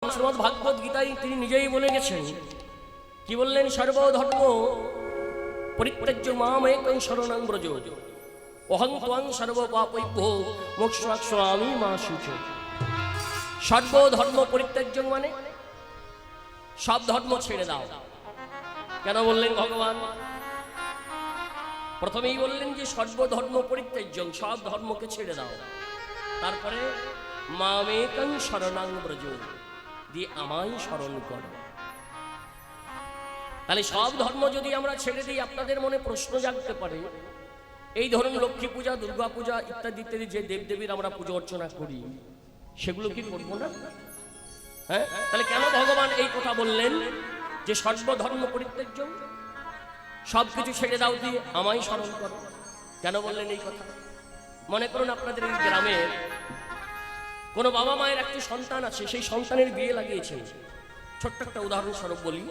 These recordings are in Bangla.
শ্রীমদ্ ভাগবত গীতায় তিনি নিজেই বলে গেছেন। কি বললেন? সর্বধর্ম পরিত্যাজ্য মামেকং শরণং ব্রজ অহং ত্বং সর্বপাপৈভ্যো মোক্ষয়িষ্যামি মা শুচি। সর্বধর্ম পরিত্যাজ্য মানে সব ধর্ম ছেড়ে দাও। কেন বললেন ভগবান? প্রথমেই বললেন যে সর্বধর্ম পরিত্যাজ্য, সব ধর্মকে ছেড়ে দাও। তারপরে মামেকং শরণং ব্রজ, দিয়ে আমায় স্মরণ করো। তাহলে সব ধর্ম যদি আমরা ছেড়ে দিই, আপনাদের মনে প্রশ্ন জাগতে পারে, এই ধরুন লক্ষ্মী পূজা, দুর্গা পূজা ইত্যাদি ইত্যাদি যে দেবদেবীর আমরা পুজো অর্চনা করি, সেগুলো কি করবো না? হ্যাঁ, তাহলে কেন ভগবান এই কথা বললেন যে সর্বধর্ম পরিত্যাজ্য, সবকিছু ছেড়ে দাও, দিয়ে আমায় স্মরণ করো? কেন বললেন এই কথা? মনে করুন আপনাদের এই গ্রামের কোনো বাবা মায়ের একটি সন্তান আছে, সেই সন্তানের বিয়ে লাগিয়েছেন। ছোট্ট একটা উদাহরণস্বরূপ বলি,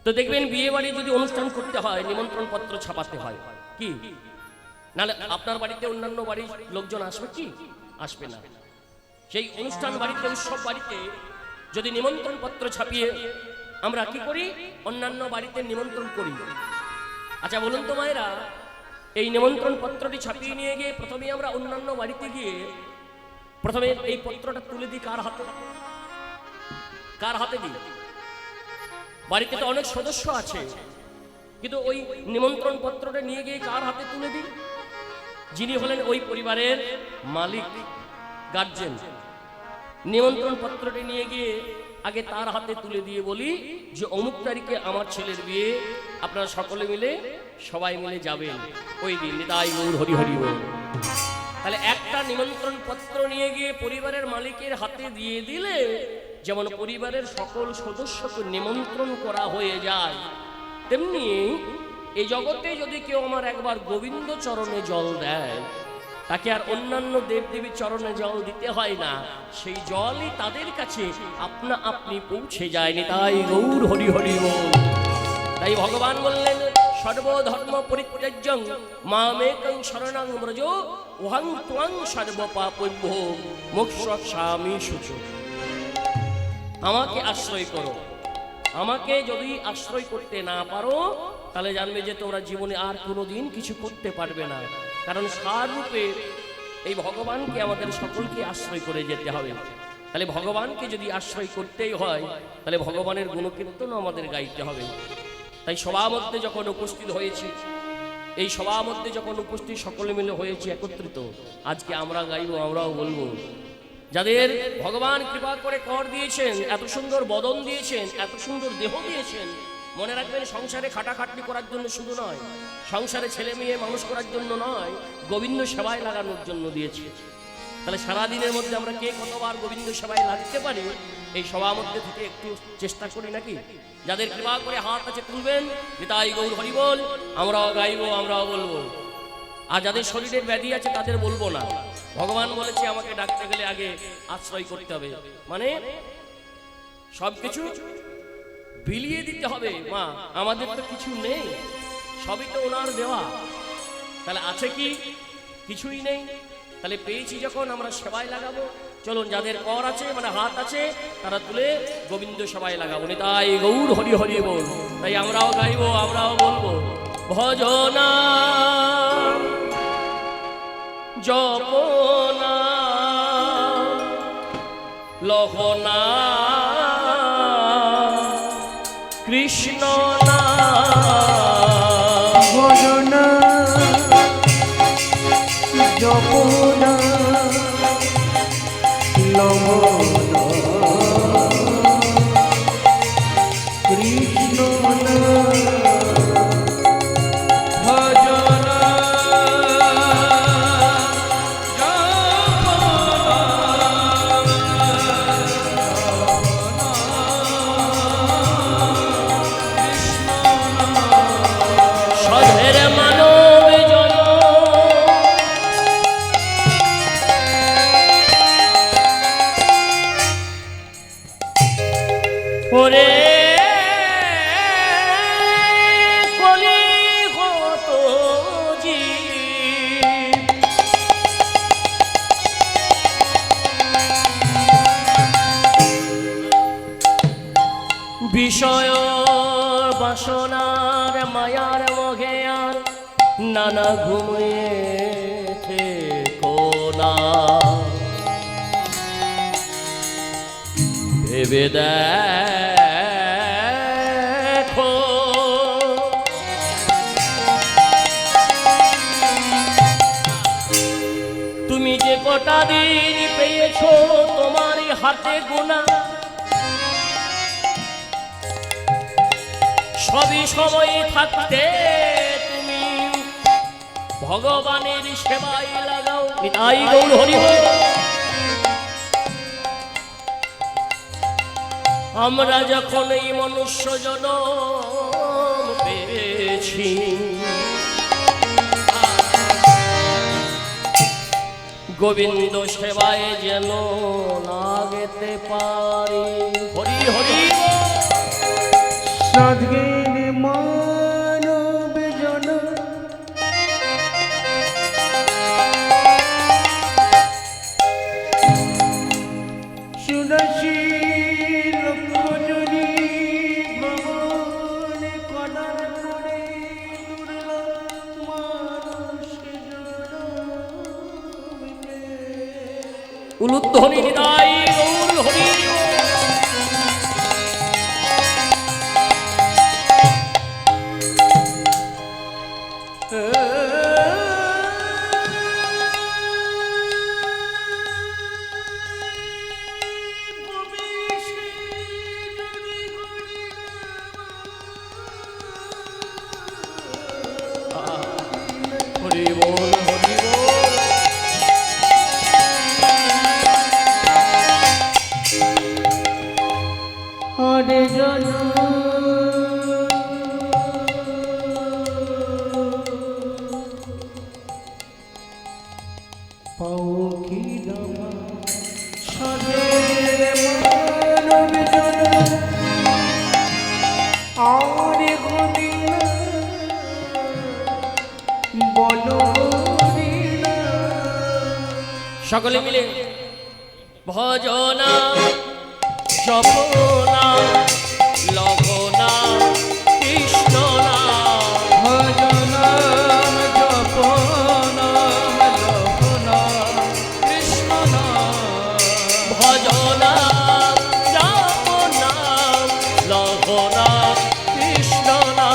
তো দেখবেন বিয়ে বাড়ি যদি অনুষ্ঠান করতে হয়, নিমন্ত্রণ পত্র ছাপাতে হয়, কি নালে আপনার বাড়িতে অন্যান্য বাড়ির লোকজন আসবে কি? আসবে না। সেই অনুষ্ঠান বাড়িতে, উৎসব বাড়িতে যদি নিমন্ত্রণ পত্র ছাপিয়ে আমরা কি করি? অন্যান্য বাড়িতে নিমন্ত্রণ করি। আচ্ছা বলুন তো মায়েরা, এই নিমন্ত্রণ পত্রটি ছাপিয়ে নিয়ে গিয়ে প্রথমে আমরা অন্যান্য বাড়িতে গিয়ে প্রথমে এই পত্রটা তুলে দিই কার হাতে? কার হাতে দিই? বাড়িতে তো অনেক সদস্য আছে, কিন্তু ওই নিমন্ত্রণ পত্রটা নিয়ে গিয়ে কার হাতে তুলে দিই? যিনি হলেন ওই পরিবারের মালিক, গার্জেন। নিমন্ত্রণ পত্রটি নিয়ে গিয়ে আগে তার হাতে তুলে দিয়ে বলি যে অমুক তারিখে আমার ছেলের বিয়ে, আপনারা সকলে মিলে সবাই মিলে যাবেন ওই দিন। নিতাই গৌর হরি হরি বল। তাহলে একটা নিমন্ত্রণ পত্র নিয়ে গিয়ে পরিবারের মালিকের হাতে দিয়ে দিলে যেমন পরিবারের সকল সদস্যকে নিমন্ত্রণ করা হয়ে যায়, তেমনি এই জগতে যদি কেউ আমার একবার গোবিন্দ চরণে জল দেয়, তাকে আর অন্যান্য দেবদেবীর চরণে জল দিতে হয় না, সেই জলই তাদের কাছে আপনা আপনি পৌঁছে যায়নি। তাই গৌর হরি হরি বল। তাই ভগবান বললেন সর্বধর্ম পরিত্যাজ্যং মামেকং শরণং ব্রজ অহং ত্বং সর্বপাপৈভ্যো মোক্ষয়িষ্যামি শুচি। আমাকে আশ্রয় করো। আমাকে যদি আশ্রয় করতে না পারো, তাহলে জানবে যে তোমরা জীবনে আর কোনোদিন কিছু করতে পারবে না। কারণ সাররূপে এই ভগবানকে আমাদের সকলকে আশ্রয় করে যেতে হবে। তাহলে ভগবানকে যদি আশ্রয় করতেই হয়, তাহলে ভগবানের গুণকীর্তনও আমাদের গাইতে হবে। তাই সবার মধ্যে যখন উপস্থিত হয়েছি, এই সবার মধ্যে যখন উপস্থিত সকলে মিলে হয়েছি একত্রিত, আজকে আমরা গাইবো, আমরাও বলবো। যাদের ভগবান কৃপা করে কর দিয়েছেন, এত সুন্দর বদন দিয়েছেন, এত সুন্দর দেহ দিয়েছেন, মনে রাখবেন সংসারে খাটাখাটনি করার জন্য শুধু নয়, সংসারে ছেলে মেয়ে মানুষ করার জন্য নয়, গোবিন্দ সেবায় লাগানোর জন্য দিয়েছে। তাহলে সারাদিনের মধ্যে আমরা কে কতবার গোবিন্দ সেবায় লাগতে পারি, এই সবার মধ্যে থেকে একটু চেষ্টা করি নাকি? যাদের কৃপা করে হাত আছে তুলবেন, নিতাই গৌর হরি বল, আমরাও গাইবো, আমরাও বলবো। আর যাদের শরীরের ব্যাধি আছে তাদের বলবো না। ভগবান বলেছে আমাকে ডাকতে গেলে আগে আশ্রয় করতে হবে, মানে সবকিছু বিলিয়ে দিতে হবে। মা আমাদের তো কিছু নেই, সবই তো ওনার দেওয়া। তাহলে আছে কি? কিছুই নেই। তাহলে পেয়েছি যখন আমরা সেবায় লাগাবো। চলুন, যাদের কর আছে মানে হাত আছে, তারা তুলে গোবিন্দ সেবায় লাগাবো। নিতাই গৌর হরি হরি বল। তাই আমরাও গাইবো, আমরাও বলবো। ভজনা জপনা লহনা কৃষ্ণ না, ভজনা জপনা লহনা কৃষ্ণ না, ওরে বিষয় বাসনার মায়ার মোহে আর নানা ঘুমিয়েছে কোনা ভেবে দেখো তুমি যে কটা দিন পেয়েছো তোমারই হাতে গোনা সবই সময় থাকতে তুমি ভগবানের সেবায় লাগাও নিতাই গৌর হরি বল। আমরা যখন এই মনুষ্য জনম পেয়েছি গোবিন্দ সেবায় যেন লাগতে পারি হরি হরি সদ্গীর মানব জন সুদর্শী লক্ষ্মী ভ্রমণ কদার করে দুর্লভ মানুষ উলুধ্বনি নিতাই গৌর হরি হরি বল হরি বল। হরে জন পাও কি নামা সদের মানব জন আরে গোবিন্দ বলো গোবিন্দ সকলে মিলে ভজনা জপনা লঘনা কৃষ্ণনা ভজনাম জপনাম লভনাম কৃষ্ণনাম ভজনা জপনা লঘনা কৃষ্ণনা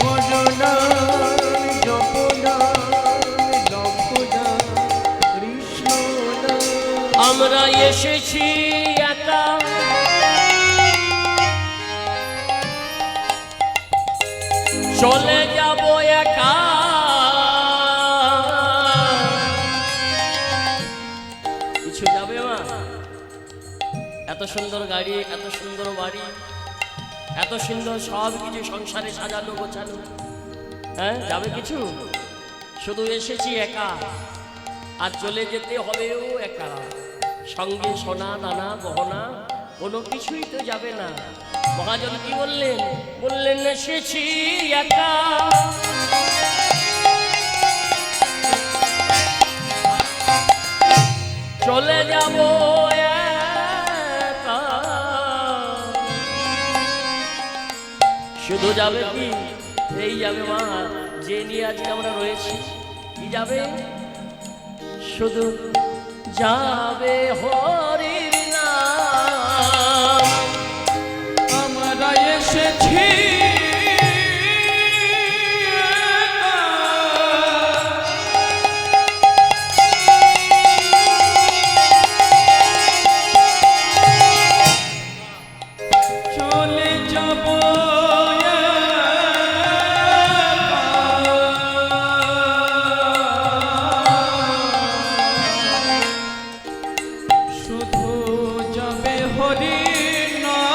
ভজনাম জপনাম লভনাম কৃষ্ণনাম আমরা এসেছি একা চলে যাব একা কিছু যাবে মা এত সুন্দর গাড়ি এত সুন্দর বাড়ি এত সুন্দর সব কিছু সংসারে সাজানো গোছানো হ্যাঁ যাবে কিছু শুধু এসেছি একা আর চলে যেতে হবেও একা সঙ্গে সোনা দানা গহনা কোনো কিছুই তো যাবে না মহাজন কি বললেন বললেন এসেছি একা চলে যাব একা শুধু যাবে কি এই যাবে মা যে নিয়ে আজকে আমরা রয়েছি কি যাবে শুধু যাবে হরির নাম আমরা এসেছি চলে যাব শুধু যাবে হরির নাম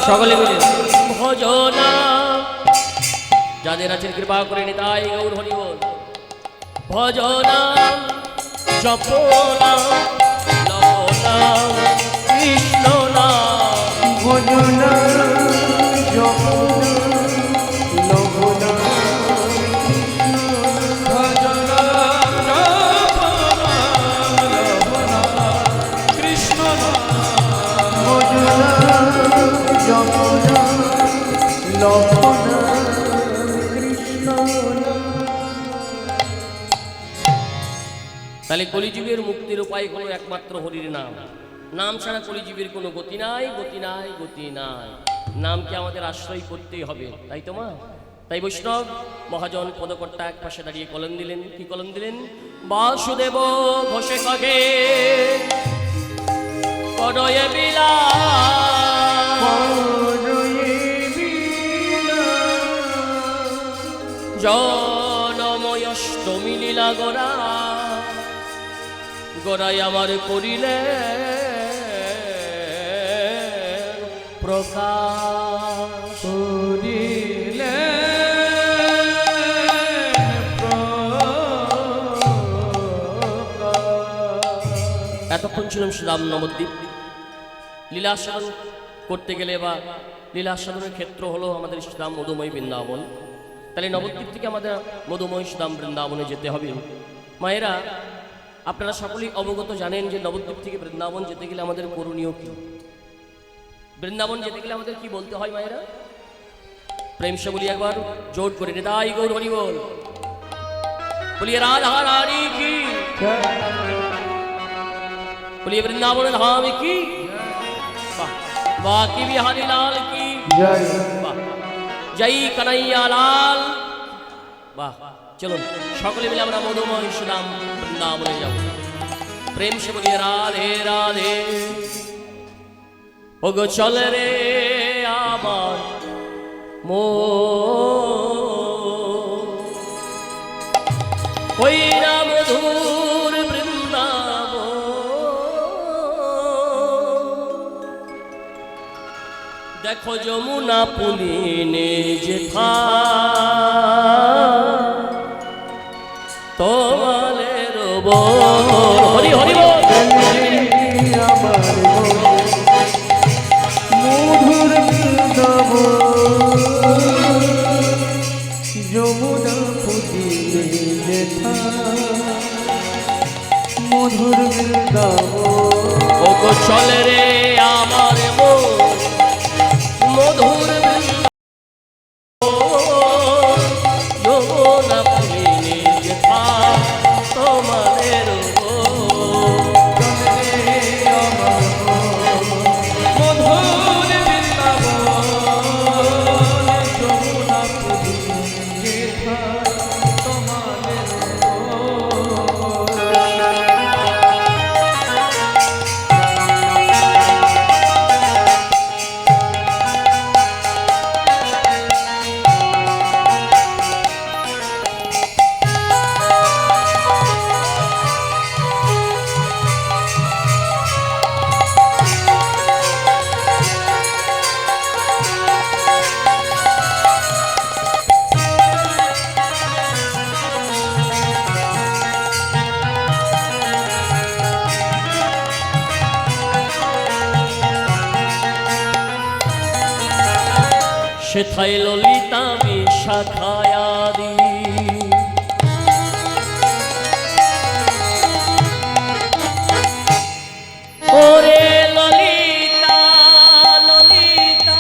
সকলে মিলে ভজনা যাদের আছেন কৃপা করে নিতাই গৌর হরি বল ভজনা জপনা লবনা কৃষ্ণ নাম ভজনাম জপনাম লভনাম কৃষ্ণনাম যমুনা লবণা কৃষ্ণ নাম। তাহলে কলিযুগের মুক্তির উপায় হলো একমাত্র হরির নাম। নাম ছাড়া কলিযুগের কোনো গতি নাই, গতি নাই, গতি নাই। নামকে আমাদের আশ্রয় করতেই হবে, তাই তো মা? তাই বৈষ্ণব মহাজন পদকর্তা এক পাশে দাঁড়িয়ে কলম দিলেন। কি কলম দিলেন? বাসুদেব ঘোষে কহে কডয়ে বিলা জনময়ষ্টমী লীলা গোরা গোরাই আমার করিলে প্রকাশ। করিলে এতক্ষণ ছিলাম শ্রীরাম নবদ্বীপ। লীলা আস্বাদন করতে গেলে বা লীলা আস্বাদনের ক্ষেত্র হলো আমাদের শ্রীরাম মধুময় বৃন্দাবন। তাহলে নবদ্বীপ থেকে আমাদের মধুময় শ্রীরাম বৃন্দাবনে যেতে হবে। মায়েরা, আপনারা সকলেই অবগত জানেন যে নবদ্বীপ থেকে বৃন্দাবন যেতে গেলে আমাদের করণীয় কি? বৃন্দাবন যেতে গেলে আমাদের কি বলতে হয় মায়েরা? প্রেম সে বলি একবার জোর করে, হৃদয় গৌর হরি বল, বলিয়ে রাধা রানী কি, বলিয়ে বৃন্দাবন ধাম কি, বাহ, বাকি বিহারি লাল কি, জয়। বাহ, জয় কানাইয়া লাল। বাহ, চলুন সকলে মিলে আমরা মধুময় শ্রীরাম বৃন্দাবনে যাব। প্রেম সে বলিয়ে রাধে রাধে। ওগো চলে রে আমার ওই না মধুর বৃন্দাবন, দেখো যমুনা পুলিনে যেথা তোমাদের হরি হরি বল। আমার মধুর বৃন্দাবন যমুনা পুজিলে যেথা মধুর বৃন্দাবন। ওগো চলে রে আমার মধুর বৃন্দাবন, যমুনা পুলিনে যেথা তোমাদের মধুর বৃন্দাবন যমুনা পুজিলে যেথা তোমাদের সেথায় ললিতা বিশাখায়াদি, ওরে ললিতা ললিতা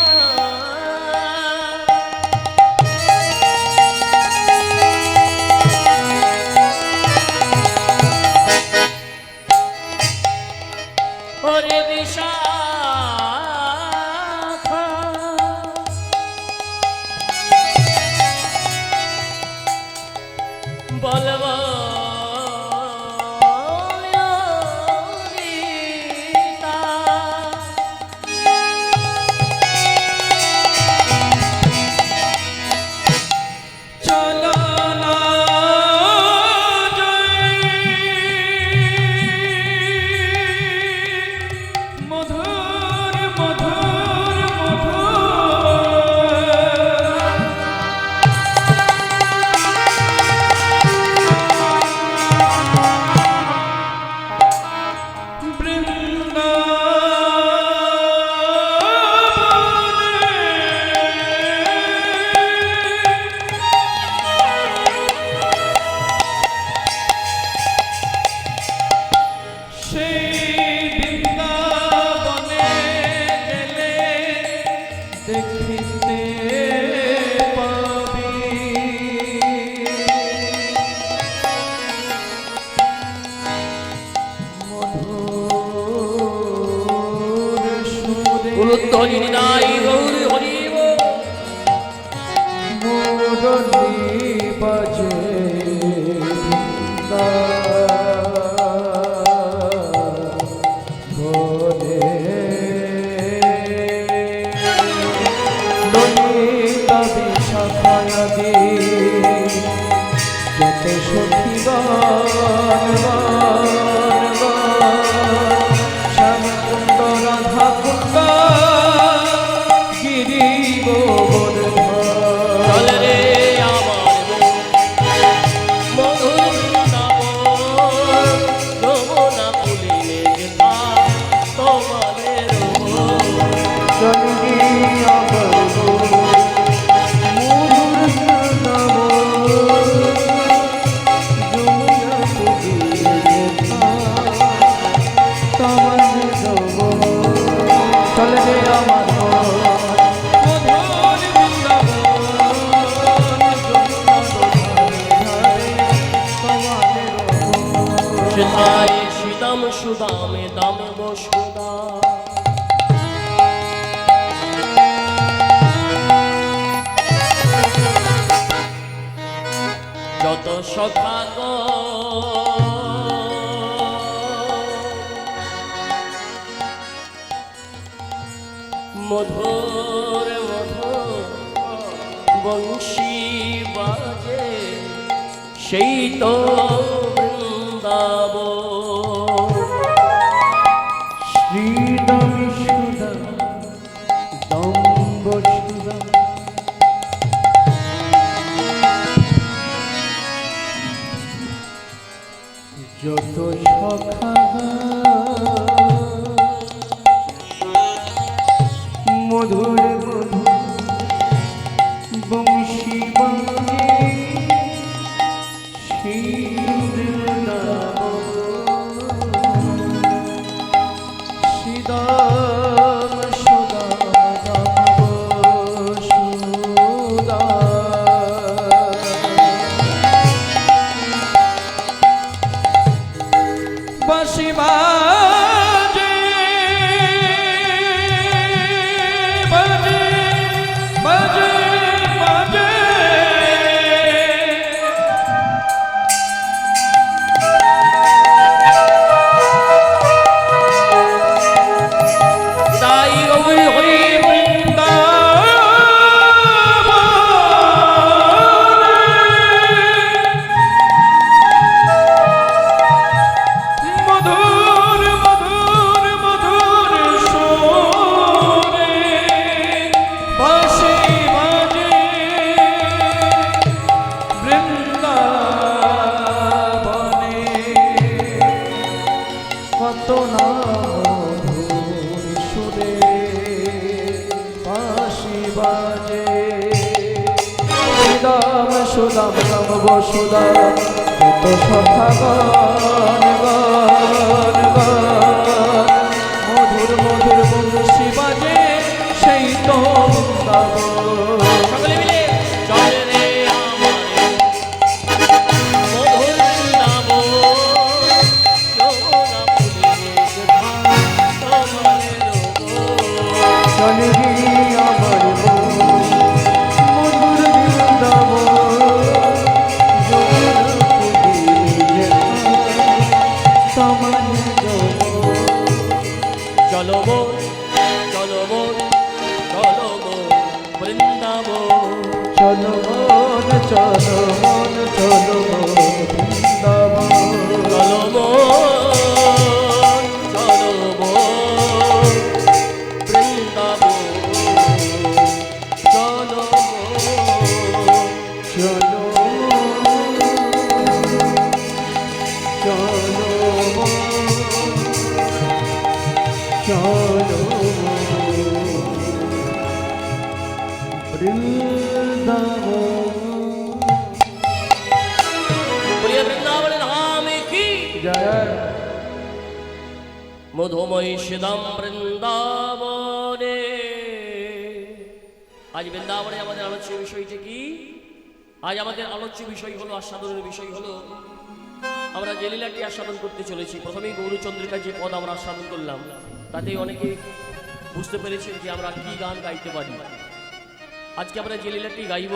ওরে বিশাখা বলব ললিতা। চলো না জয় মধুর উলুধ্বনি নিদাই গৌরী হরিব মুরলী বাজে বৃন্দাবনে। ললিতা বিশাখায়াদি যত সখীগণ শ্যামকুণ্ড রাধাকুণ্ড গিরি গোবর্ধন। চল রে আমার মধুর বৃন্দাবন যমুনা পুলিনে যেথা তোমাদের জননী আমার মধুর বৃন্দাবন যমুনা পুরীরে তোমার যাব। চলে রে আমার মধুর বৃন্দাবন যমুনা ধারে তোমার সেথায় সীতাম সুদামে দামে বসুদা যত সখাগ মধুর মধুর বংশী বাজে সেই তো বৃন্দাবন। শ্রীরাম সুদা দম্ব সুদা যত সখা মধুর মধুর বংশী বাজে সেই বৃন্দাবন। শ্রীদাম সুদাম দাম সুদা বাঁশি বাজে বাজে বাজে বাজে তাই গৌরী হরি মধুর মধুর মধুর সুরে বাঁশি বাজে বৃন্দাবনে। কত না মধুর সুরে বাঁশি বাজে শ্রীদাম সুদাম দাম বসুদা কত সখাগণ গণ গণ মধুর মধুর বংশী বাজে সেই তো বৃন্দাবন। সকলে মিলে চল রে আমার মধুর বৃন্দাবন যমুনা পুলিনে যেথা তোমাদের জননী আমার মধুর বৃন্দাবন যমুনা পুরীরে তোমার যাব। চলো মন চলো মন চলো মন বৃন্দাবন চলো মন চলো মন চলো মন বৃন্দাবন। চলো মন চলো মন বৃন্দাবন চলো মন চলো চলো চলো বৃন্দাবন। প্রিয় বৃন্দাবন ধাম কি জয় মধুময় শ্রীদাম বৃন্দাবনে। আজ বৃন্দাবনে আমাদের আলোচ্য বিষয়টি কি? আজ আমাদের আলোচ্য বিষয় হলো, আস্বাদনের বিষয় হলো, আমরা যে লীলাটি আস্বাদন করতে চলেছি। প্রথমেই গৌরচন্দ্রিকা যে পদ আমরা আস্বাদন করলাম, তাতে অনেকে বুঝতে পেরেছেন যে আমরা কি গান গাইতে পারি। আজকে আমরা যে লীলাটি গাইব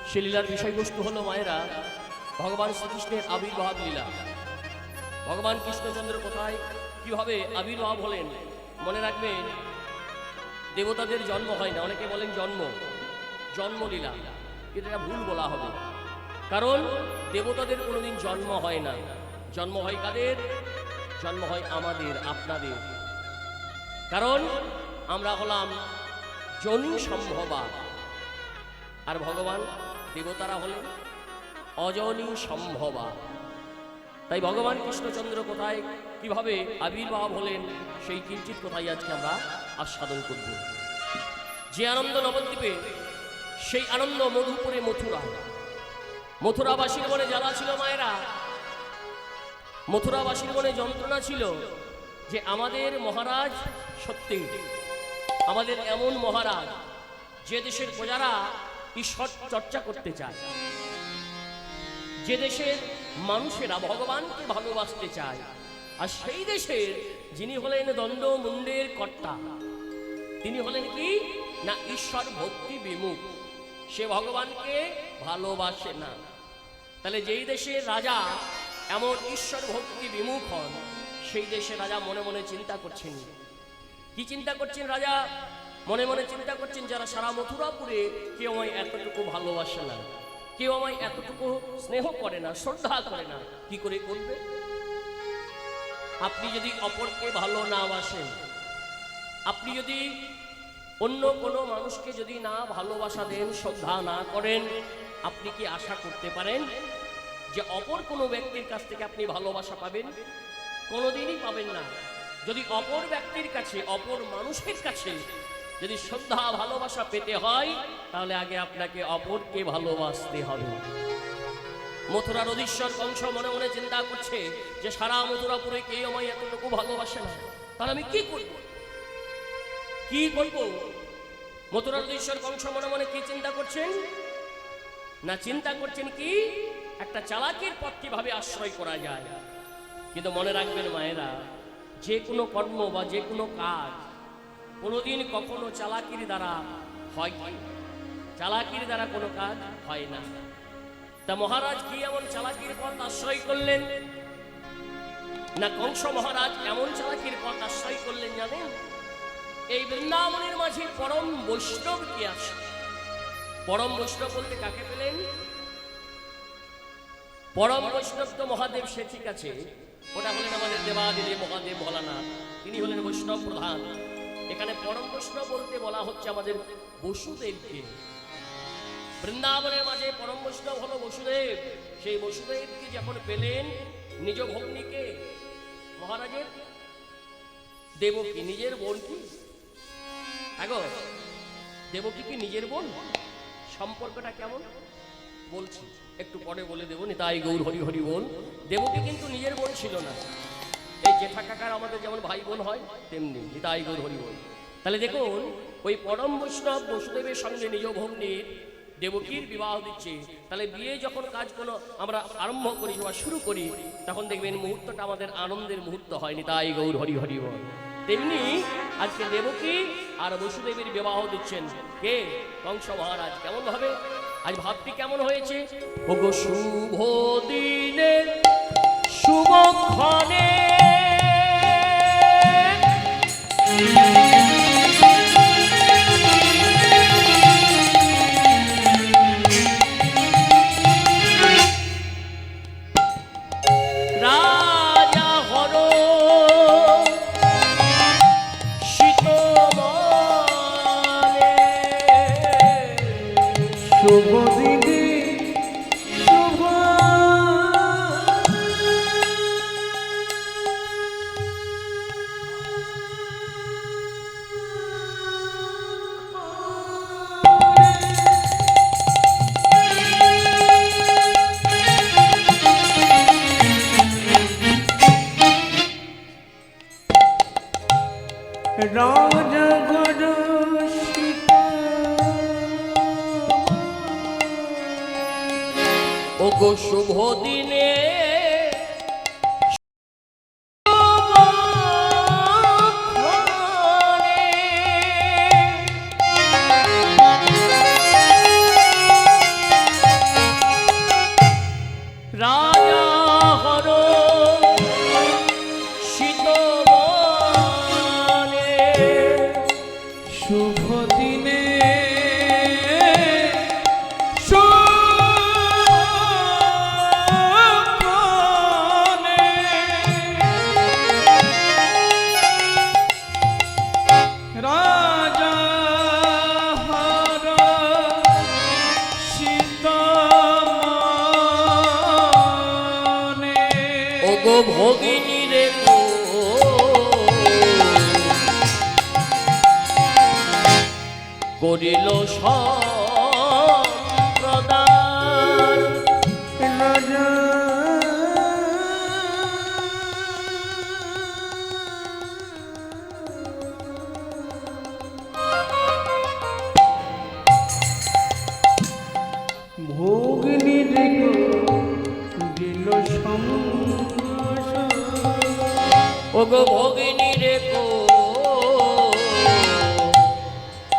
সে লীলার বিষয়বস্তু হলো মায়েরা ভগবান শ্রীকৃষ্ণের আবির্ভাব লীলা। ভগবান কৃষ্ণচন্দ্র কোথায় কিভাবে আবির্ভাব হলেন? মনে রাখবেন, দেবতাদের জন্ম হয় না, অনেকে বলেন জন্মলীলা, কিন্তু এটা ভুল বলা হবে। কারণ দেবতাদের কোনোদিন জন্ম হয় না। জন্ম হয় কাদের? জন্ম হয় আমাদের, আপনাদের। কারণ আমরা হলাম জনি সম্ভবা, আর ভগবান দেবতারা হলেন অজনী সম্ভবা। তাই ভগবান কৃষ্ণচন্দ্র কোথায় কিভাবে আবির্ভাব হলেন সেই কিঞ্চিত কোথায় আজকে আমরা আস্বাদন করব। যে আনন্দ নবদ্বীপে, সেই আনন্দ মধুপুরে মথুরাবাসীর মনে জ্বালা ছিল মায়েরা, মথুরাবাসীর মনে যন্ত্রণা ছিল যে আমাদের মহারাজ সত্যি, আমাদের এমন মহারাজ যে দেশের প্রজারা ঈশ্বর চর্চা করতে চায়, যে দেশের মানুষেরা ভগবানকে ভালোবাসতে চায়, আর সেই দেশের যিনি হলেন দণ্ড মুন্ডের কর্তা, তিনি হলেন কি না ঈশ্বর ভক্তি বিমুখ, সে ভগবানকে ভালোবাসে না। তাহলে যেই দেশের রাজা এমন ঈশ্বর ভক্তি বিমুখ হন, সেই দেশে রাজা মনে মনে চিন্তা করছেন। কি চিন্তা করছেন রাজা? মনে মনে চিন্তা করছেন, যারা সারা মথুরাপুরে কেউ আমায় এতটুকু ভালোবাসে না, কেউ আমায় এতটুকু স্নেহ করে না, শ্রদ্ধা করে না, কি করে করবে? আপনি যদি অপরকে ভালো না বাসেন, আপনি যদি অন্য কোনো মানুষকে যদি না ভালোবাসা দেন, শ্রদ্ধা না করেন, আপনি কি আশা করতে পারেন যে অপর কোনো ব্যক্তির কাছ থেকে আপনি ভালোবাসা পাবেন? কোনোদিনই পাবেন না। যদি অপর ব্যক্তির কাছে, অপর মানুষের কাছে যদি শ্রদ্ধা ভালোবাসা পেতে হয়, তাহলে আগে আপনাকে অপরকে ভালোবাসতে হবে। মথুরার অধীশ্বর কংস মনে মনে চিন্তা করছে যে সারা মথুরাপুরে কেউ আমায় এতটুকু ভালোবাসে না, তাহলে আমি কি করব? কি করব? মথুরার অধীশ্বর কংস মনে মনে কি চিন্তা করছেন? না, চিন্তা করছেন কি একটা চালাকির পথ কিভাবে আশ্রয় করা যায়। কিন্তু মনে রাখবেন মায়েরা, যে কোনো কর্ম বা যে কোনো কাজ কোনোদিন কখনো চালাকির দ্বারা হয় কি? চালাকির দ্বারা কোনো কাজ হয় না। তা মহারাজ কি এমন চালাকির পথ আশ্রয় করলেন? না, কংস মহারাজ এমন চালাকির পথ আশ্রয় করলেন জানেন? এই বৃন্দাবনের মাঝে পরম বৈষ্ণব কে আসে? পরম বৈষ্ণব বলতে কাকে পেলেন? পরম বৈষ্ণব তো মহাদেব, সে ঠিক আছে, ওটা হলেন আমাদের দেবাদিদেব মহাদেব ভোলানাথ, তিনি হলেন বৈষ্ণব প্রধান। এখানে পরম বৈষ্ণব বলতে বলা হচ্ছে আমাদের বসুদেবকে। বৃন্দাবনের মাঝে পরম বৈষ্ণব হলো বসুদেব। সেই বসুদেবকে যখন পেলেন নিজ ভগ্নীকে, মহারাজের দেবকী নিজের বোন কি? আগো দেবকী কি নিজের বোন? সম্পর্কটা কেমন বলছি একটু পরে বলে দেবো, নিতাই গৌর হরি হরি বল। দেবকী কিন্তু নিজের বোন ছিল না। এই জেঠা কাকার আমাদের যেমন ভাই বোন হয়, তেমনি নিতাই গৌর হরি বল। তাহলে দেখুন, ওই পরম বৈষ্ণব বসুদেবের সঙ্গে নিজ ভগ্নীর দেবকীর বিবাহ দিচ্ছে। তাহলে বিয়ে যখন কাজ কোনো আমরা আরম্ভ করি বা শুরু করি, তখন দেখবেন মুহূর্তটা আমাদের আনন্দের মুহূর্ত হয়। নিতাই গৌর হরি হরি বল। তেমনি আজকে দেবকী আর বসুদেবের বিবাহ দিচ্ছেন কে? কংস মহারাজ। কেমন ভাবে আজ ভাবটি কেমন হয়েছে? ওগো শুভ দিনে শুভক্ষণে রাজা হর শীতমনে শুভ দিনে শুভ রাজা গরু ওগো শুভ দিনে শুভক্ষণে ভগিনী রে গো করিল সম্প্রদান রাজা ভোগিনী দেখো দিল ওগো ভগিনী রে গো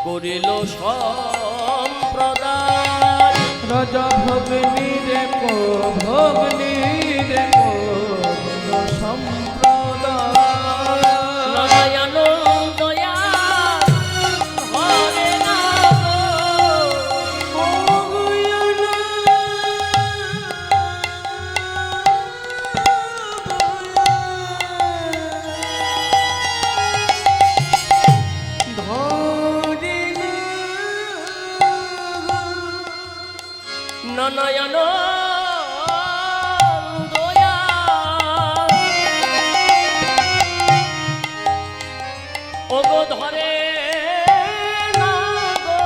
করিল সম্প্রদান রাজা ভগিনী দেখো ভগিনী দেখো দিল সম্প্রদায় নারায়ণ দয়া হরে না গো নারায়ণ দয়া ওগো ধরে না গো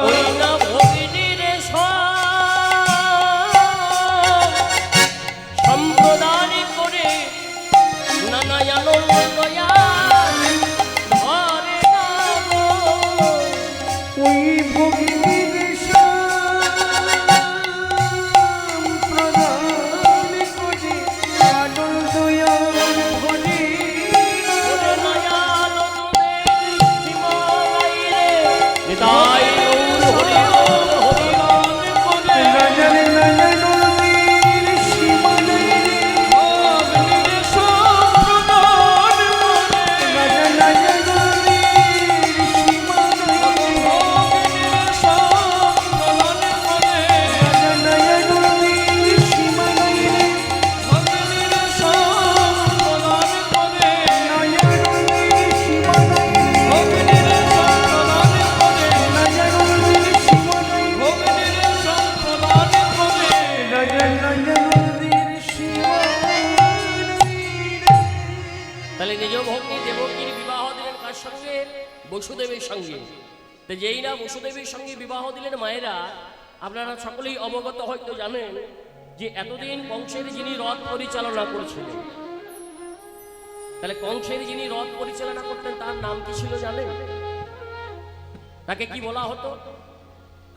ওই না ভগিনীর সম্প্রদান করে নারায়ণ দয়া ধরে না গো ওই ভগিনীর প্রদান করে আদর দয়াল ভরি ওরে নয়াল তোদের হিমালয় রে নিতাই গৌর হরি বল হরি বল। রাজার নয়নের সীমানায় অগ্নির সম্প্রদান রাজা নয়নের সীমানায় অগ্নির সম্প্রদান রাজা নয়নের সীমানায় অগ্নির সম্প্রদান নয়নের সীমানায় অগ্নির সম্প্রদান নয়নের সীমানায় রাজা নয়নের সীমানায় তাহলে নিজ ভগ্নী দেবকীর বিবাহ দিলেন কার সঙ্গে? বসুদেবের সঙ্গে। তো যেই না বসুদেবের সঙ্গে বিবাহ দিলেন মায়েরা, আপনারা সকলেই অবগত হয়তো জানেন যে এতদিন কংসের যিনি রথ পরিচালনা করছিলেন, তাহলে কংসের যিনি রথ পরিচালনা করতেন তার নাম কি ছিল জানেন? তাকে কি বলা হতো?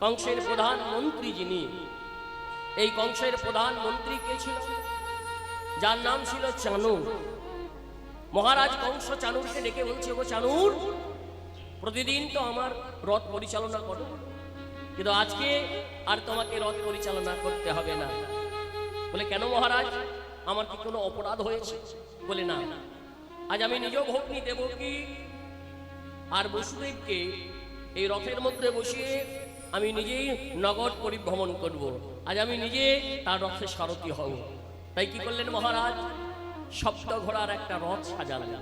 কংসের প্রধান মন্ত্রী যিনি, এই কংসের প্রধান মন্ত্রী কে ছিল? যার নাম ছিল চাণূর। মহারাজ কংস চাণূরকে ডেকে বলছে, ও চাণূর, প্রতিদিন তো আমার রথ পরিচালনা করো, কিন্তু আজকে আর তোমাকে রথ পরিচালনা করতে হবে না। বলে কেন মহারাজ, আমার কি কোনো অপরাধ হয়েছে? বলে না, আজ আমি নিজ ভগ্নী দেবকী আর বসুদেবকে এই রথের মধ্যে বসিয়ে আমি নিজেই নগর পরিভ্রমণ করব। আজ আমি নিজে তার রথের সারথি হব। তাই কি করলেন মহারাজ? সপ্ত ঘোড়ার একটা রথ সাজালেন,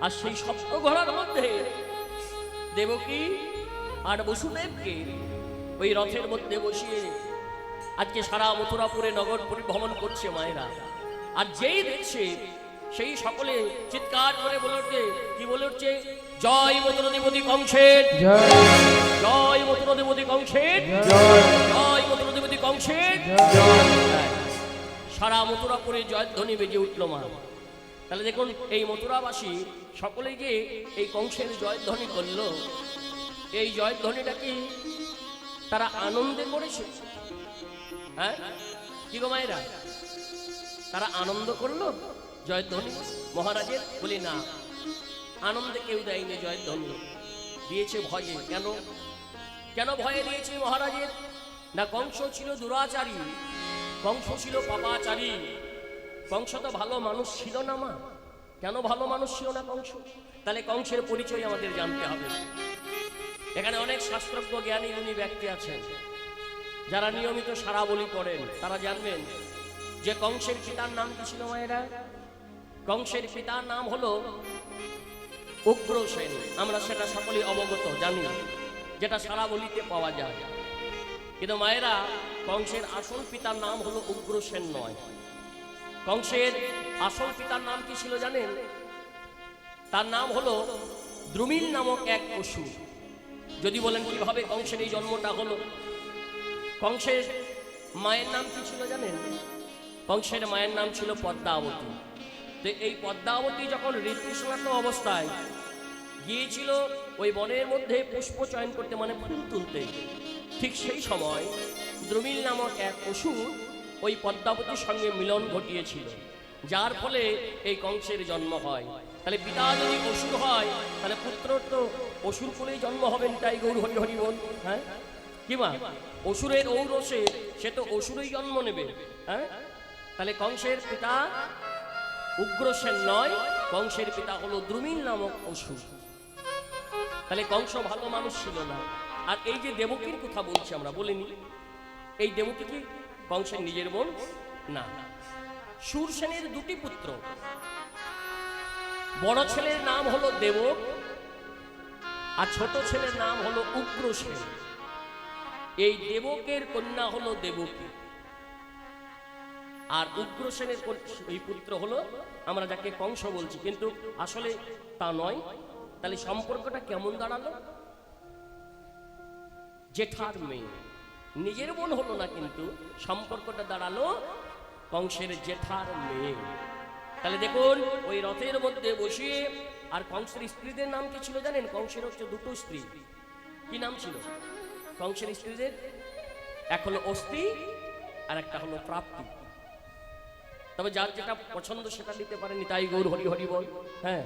আর সেই সপ্ত ঘোড়ার মধ্যে দেবকী আর বসুদেবকে ওই রথের মধ্যে বসিয়ে আজকে সারা মথুরাপুরে নগর পরিভ্রমণ করছে মায়েরা। আর যেই দেখছে সেই সকলে চিৎকার করে বলে উঠছে, কি বলে উঠছে? জয় মথুরাধিপতি কংসের জয় জয়, মথুরাধিপতি কংসের জয় জয়, মথুরাধিপতি কংসের জয় সারা মথুরাপুরে জয়ধ্বনি বেজে উঠল মা। তাহলে দেখুন, এই মথুরাবাসী সকলেই যে এই কংসের জয়ধ্বনি করলো, এই জয়ধ্বনিটা কি তারা আনন্দে করেছে? হ্যাঁ কি গো মায়েরা, তারা আনন্দ করলো জয়ধ্বনি মহারাজের? বলি না, আনন্দে কেউ দেয়নি জয়ধ্বনি, দিয়েছে ভয়ে। কেন কেন ভয়ে দিয়েছে মহারাজের? না, কংস ছিল দুরাচারী, কংস ছিল পাপাচারী, কংস তো ভালো মানুষ ছিল না মা। কেন ভালো মানুষ ছিল না কংস? তাহলে কংসের পরিচয় আমাদের জানতে হবে। এখানে অনেক শাস্ত্রজ্ঞ জ্ঞানী গুণী ব্যক্তি আছেন যারা নিয়মিত সারা বলি করেন, তারা জানবেন যে কংসের পিতার নাম কি ছিল মায়েরা? কংসের পিতার নাম হলো উগ্রসেন। আমরা সেটা সকলেই অবগত জানি, যেটা সারা বলিতে পাওয়া যায়। কিন্তু মায়েরা, কংসের আসল পিতার নাম হলো উগ্রসেন নয়। কংসের আসল পিতার নাম কি ছিল জানেন? তার নাম হলো দ্রুমিল নামক এক পশু। যদি বলেন কিভাবে কংসের এই জন্মটা হলো, কংসের মায়ের নাম কি ছিল জানেন? কংসের মায়ের নাম ছিল পদ্মাবতী। তো এই পদ্মাবতী যখন ঋতুস্নাত অবস্থায় গিয়েছিল ওই বনের মধ্যে পুষ্প চয়ন করতে, মানে ফুল তুলতে, ঠিক সেই সময় দ্রুমিল নামক এক পশু ওই পদ্মাবতীর সঙ্গে মিলন ঘটিয়েছিল, যার ফলে এই কংসের জন্ম হয়। তাহলে পিতা যদি অসুর হয়, তাহলে পুত্র তো অসুর কুলেই জন্ম হবেন, তাই গৌর হরি হরি বল। হ্যাঁ কিমা অসুরের ঔরসে সে তো অসুরই জন্ম নেবে। হ্যাঁ, তাহলে কংসের পিতা উগ্রসেন নয়, কংসের পিতা হলো দ্রুমিল নামক অসুর। তাহলে কংস ভালো মানুষ ছিল না। আর এই যে দেবকীর কথা বলছি আমরা, বলিনি এই দেবকী কি কংসের নিজের বোন? না। শূরসেনের দুটি পুত্র, বড় ছেলের নাম হলো দেবক আর ছোট ছেলের নাম হলো উগ্রসেন। এই দেবকের কন্যা হলো দেবকী, আর উগ্রসেনের এই পুত্র হলো আমরা যাকে কংস বলছি, কিন্তু আসলে তা নয়। তাহলে সম্পর্কটা কেমন দাঁড়ালো? জেঠার মেয়ে, নিজের বোন হলো না, কিন্তু সম্পর্কটা দাঁড়ালো কংসের জেঠার মেয়ে। তাহলে দেখুন, ওই রথের মধ্যে বসিয়ে, আর কংসের স্ত্রীদের নাম কি ছিল জানেন? কংসের হচ্ছে দুটো স্ত্রী। কি নাম ছিল কংসের স্ত্রীদের? এক হলো অস্থি আর একটা হলো প্রাপ্তি। তবে যার যেটা পছন্দ সেটা নিতে পারেনি, তাই গৌর হরি হরি বল। হ্যাঁ,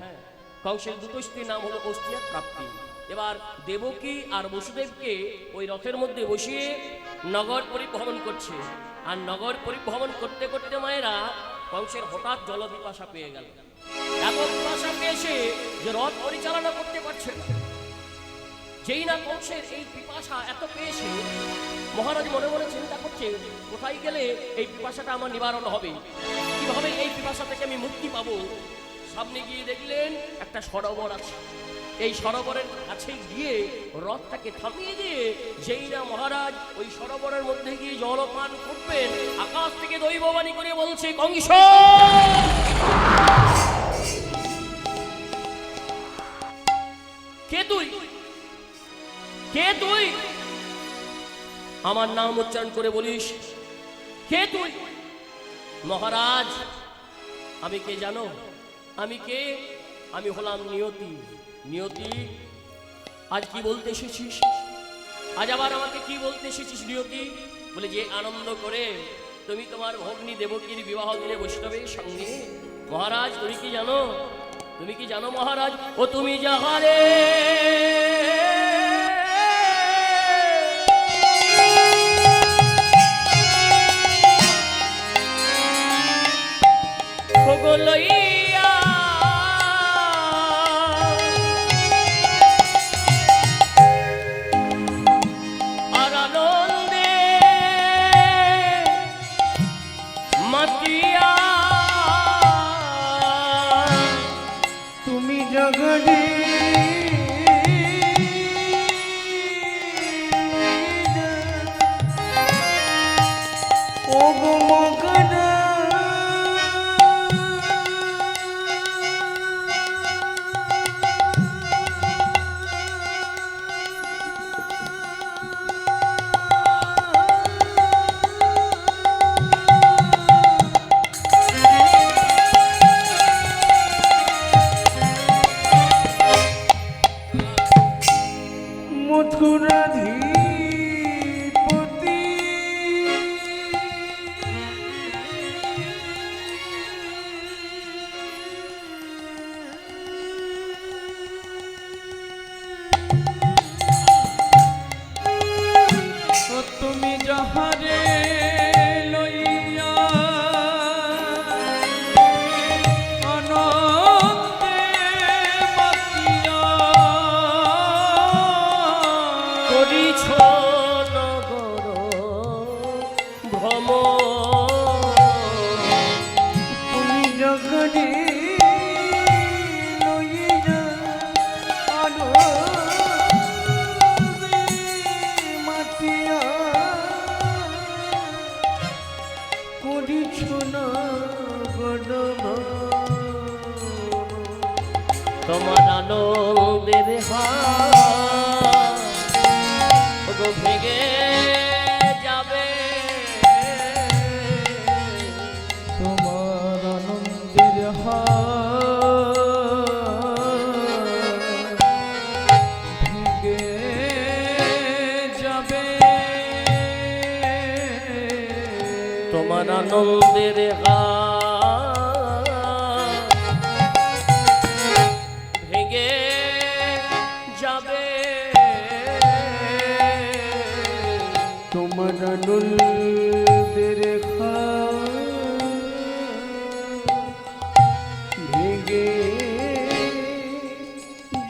কংসের দুটো স্ত্রীর নাম হলো অস্থি আর প্রাপ্তি। এবার দেবকী আর বসুদেবকে ওই রথের মধ্যে বসিয়ে নগর পরিভ্রমণ করছে। আর নগর পরিভ্রমণ করতে করতে মায়েরা, কংসের হঠাৎ জলপিপাসা পেয়ে গেল। এত পিপাসা পেয়েছে যে রথ পরিচালনা করতে পারছে না। যেই না কংসের এই পিপাসা এত পেয়েছে, মহারাজ মনে মনে চিন্তা করছে কোথায় গেলে এই পিপাসাটা আমার নিবারণ হবে, কিভাবে এই পিপাসা থেকে আমি মুক্তি পাবো। সামনে গিয়ে দেখলেন একটা সরোবর আছে। এই সরোবরের কাছে গিয়ে রথটাকে থামিয়ে দিয়ে যেই না মহারাজ ওই সরোবরের মধ্যে গিয়ে জলপান করবেন, আকাশ থেকে দৈববাণী করে বলছে, কংস কে তুই? কে তুই? আমার নাম উচ্চারণ করে বলিস, কে তুই? মহারাজ, আমি কে জানো? আমি কে? আমি হলাম নিয়তি। নিয়তি, আজ কি বলতে এসেছিস? আজ আবার আমাকে কি বলতে এসেছিস নিয়তি? বলে যে আনন্দ করে তুমি তোমার ভগ্নী দেবকীর বিবাহ দিলে বৈষ্ণবের সঙ্গে। মহারাজ, তুমি কি জানো? তুমি কি জানো মহারাজ? ও তুমি যাহারে লইয়া আর আনন্দে মাতিয়া তুমি জগদে ও গো মগনা তোমার আনন্দের হাত ওগো ভেঙে যাবে, তোমার আনন্দের হাত ভেঙে যাবে, তোমার আনন্দের হাত ভেঙে যাবে, তোমার আনন্দের হাত ভেঙে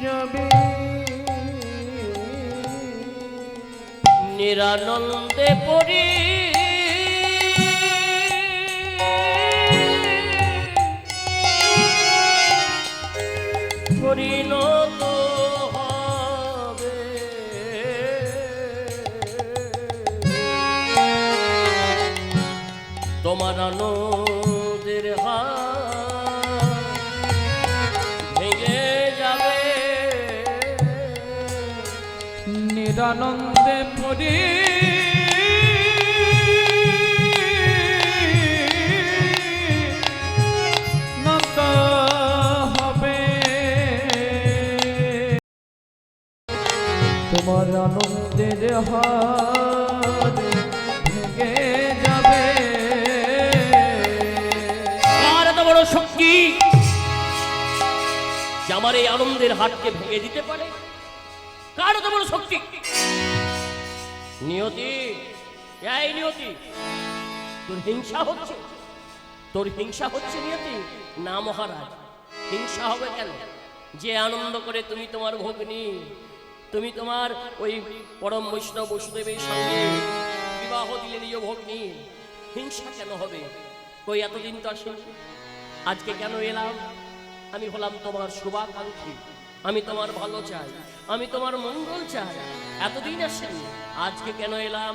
যাবে, নিরানন্দে পড়ি পরিণত হবে, তোমার আনন্দের হাত ভেঙে যাবে, নিরানন্দে পরি নত হবে, তোমার আনন্দের হাত ভেঙে যাবে, কার এত বড় শক্তি যে আমার এই আনন্দের হাটকে ভেঙে দিতে পারে? কার এত বড় শক্তি? নিয়তি, এই নিয়তি, তোর হিংসা হচ্ছে, তোর হিংসা হচ্ছে নিয়তি? না মহারাজ, হিংসা হবে কেন? যে আনন্দ করে তুমি তোমার ভগ্নী, তুমি তোমার ওই পরম বৈষ্ণব বসুদেবের সঙ্গে বিবাহ দিলে নিজ ভগ্নী, হিংসা কেন হবে? কই এতদিন তো আসেনি, আজকে কেন এলাম? আমি হলাম তোমার শুভাকাঙ্ক্ষী, আমি তোমার ভালো চাই, আমি তোমার মঙ্গল চাই, এতদিন আসেনি, আজকে কেন এলাম?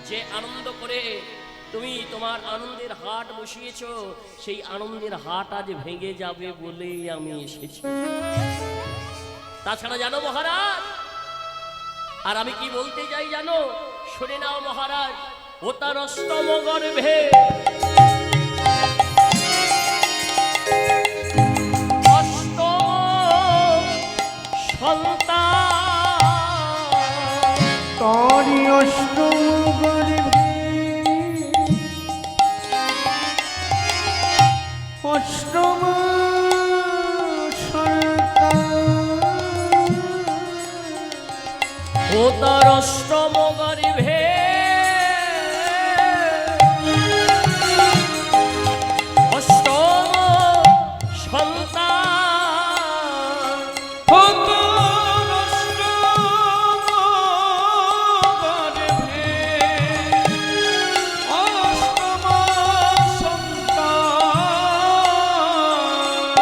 যে আনন্দ করে তুমি তোমার আনন্দের হাট বসিয়েছ, সেই আনন্দের হাট আজ ভেঙে যাবে বলে আমি এসেছি। তাছাড়া জানো মহারাজ, আর আমি কি বলতে চাই জানো? শুনে নাও মহারাজ, ও তার অষ্টম গর্ভে তারি অষ্টম গর্ভে অষ্টম সন্তান, ও তার অষ্টম গর্ভে অষ্টম সন্তান, ও তার অষ্টম গর্ভে অষ্টম সন্তান,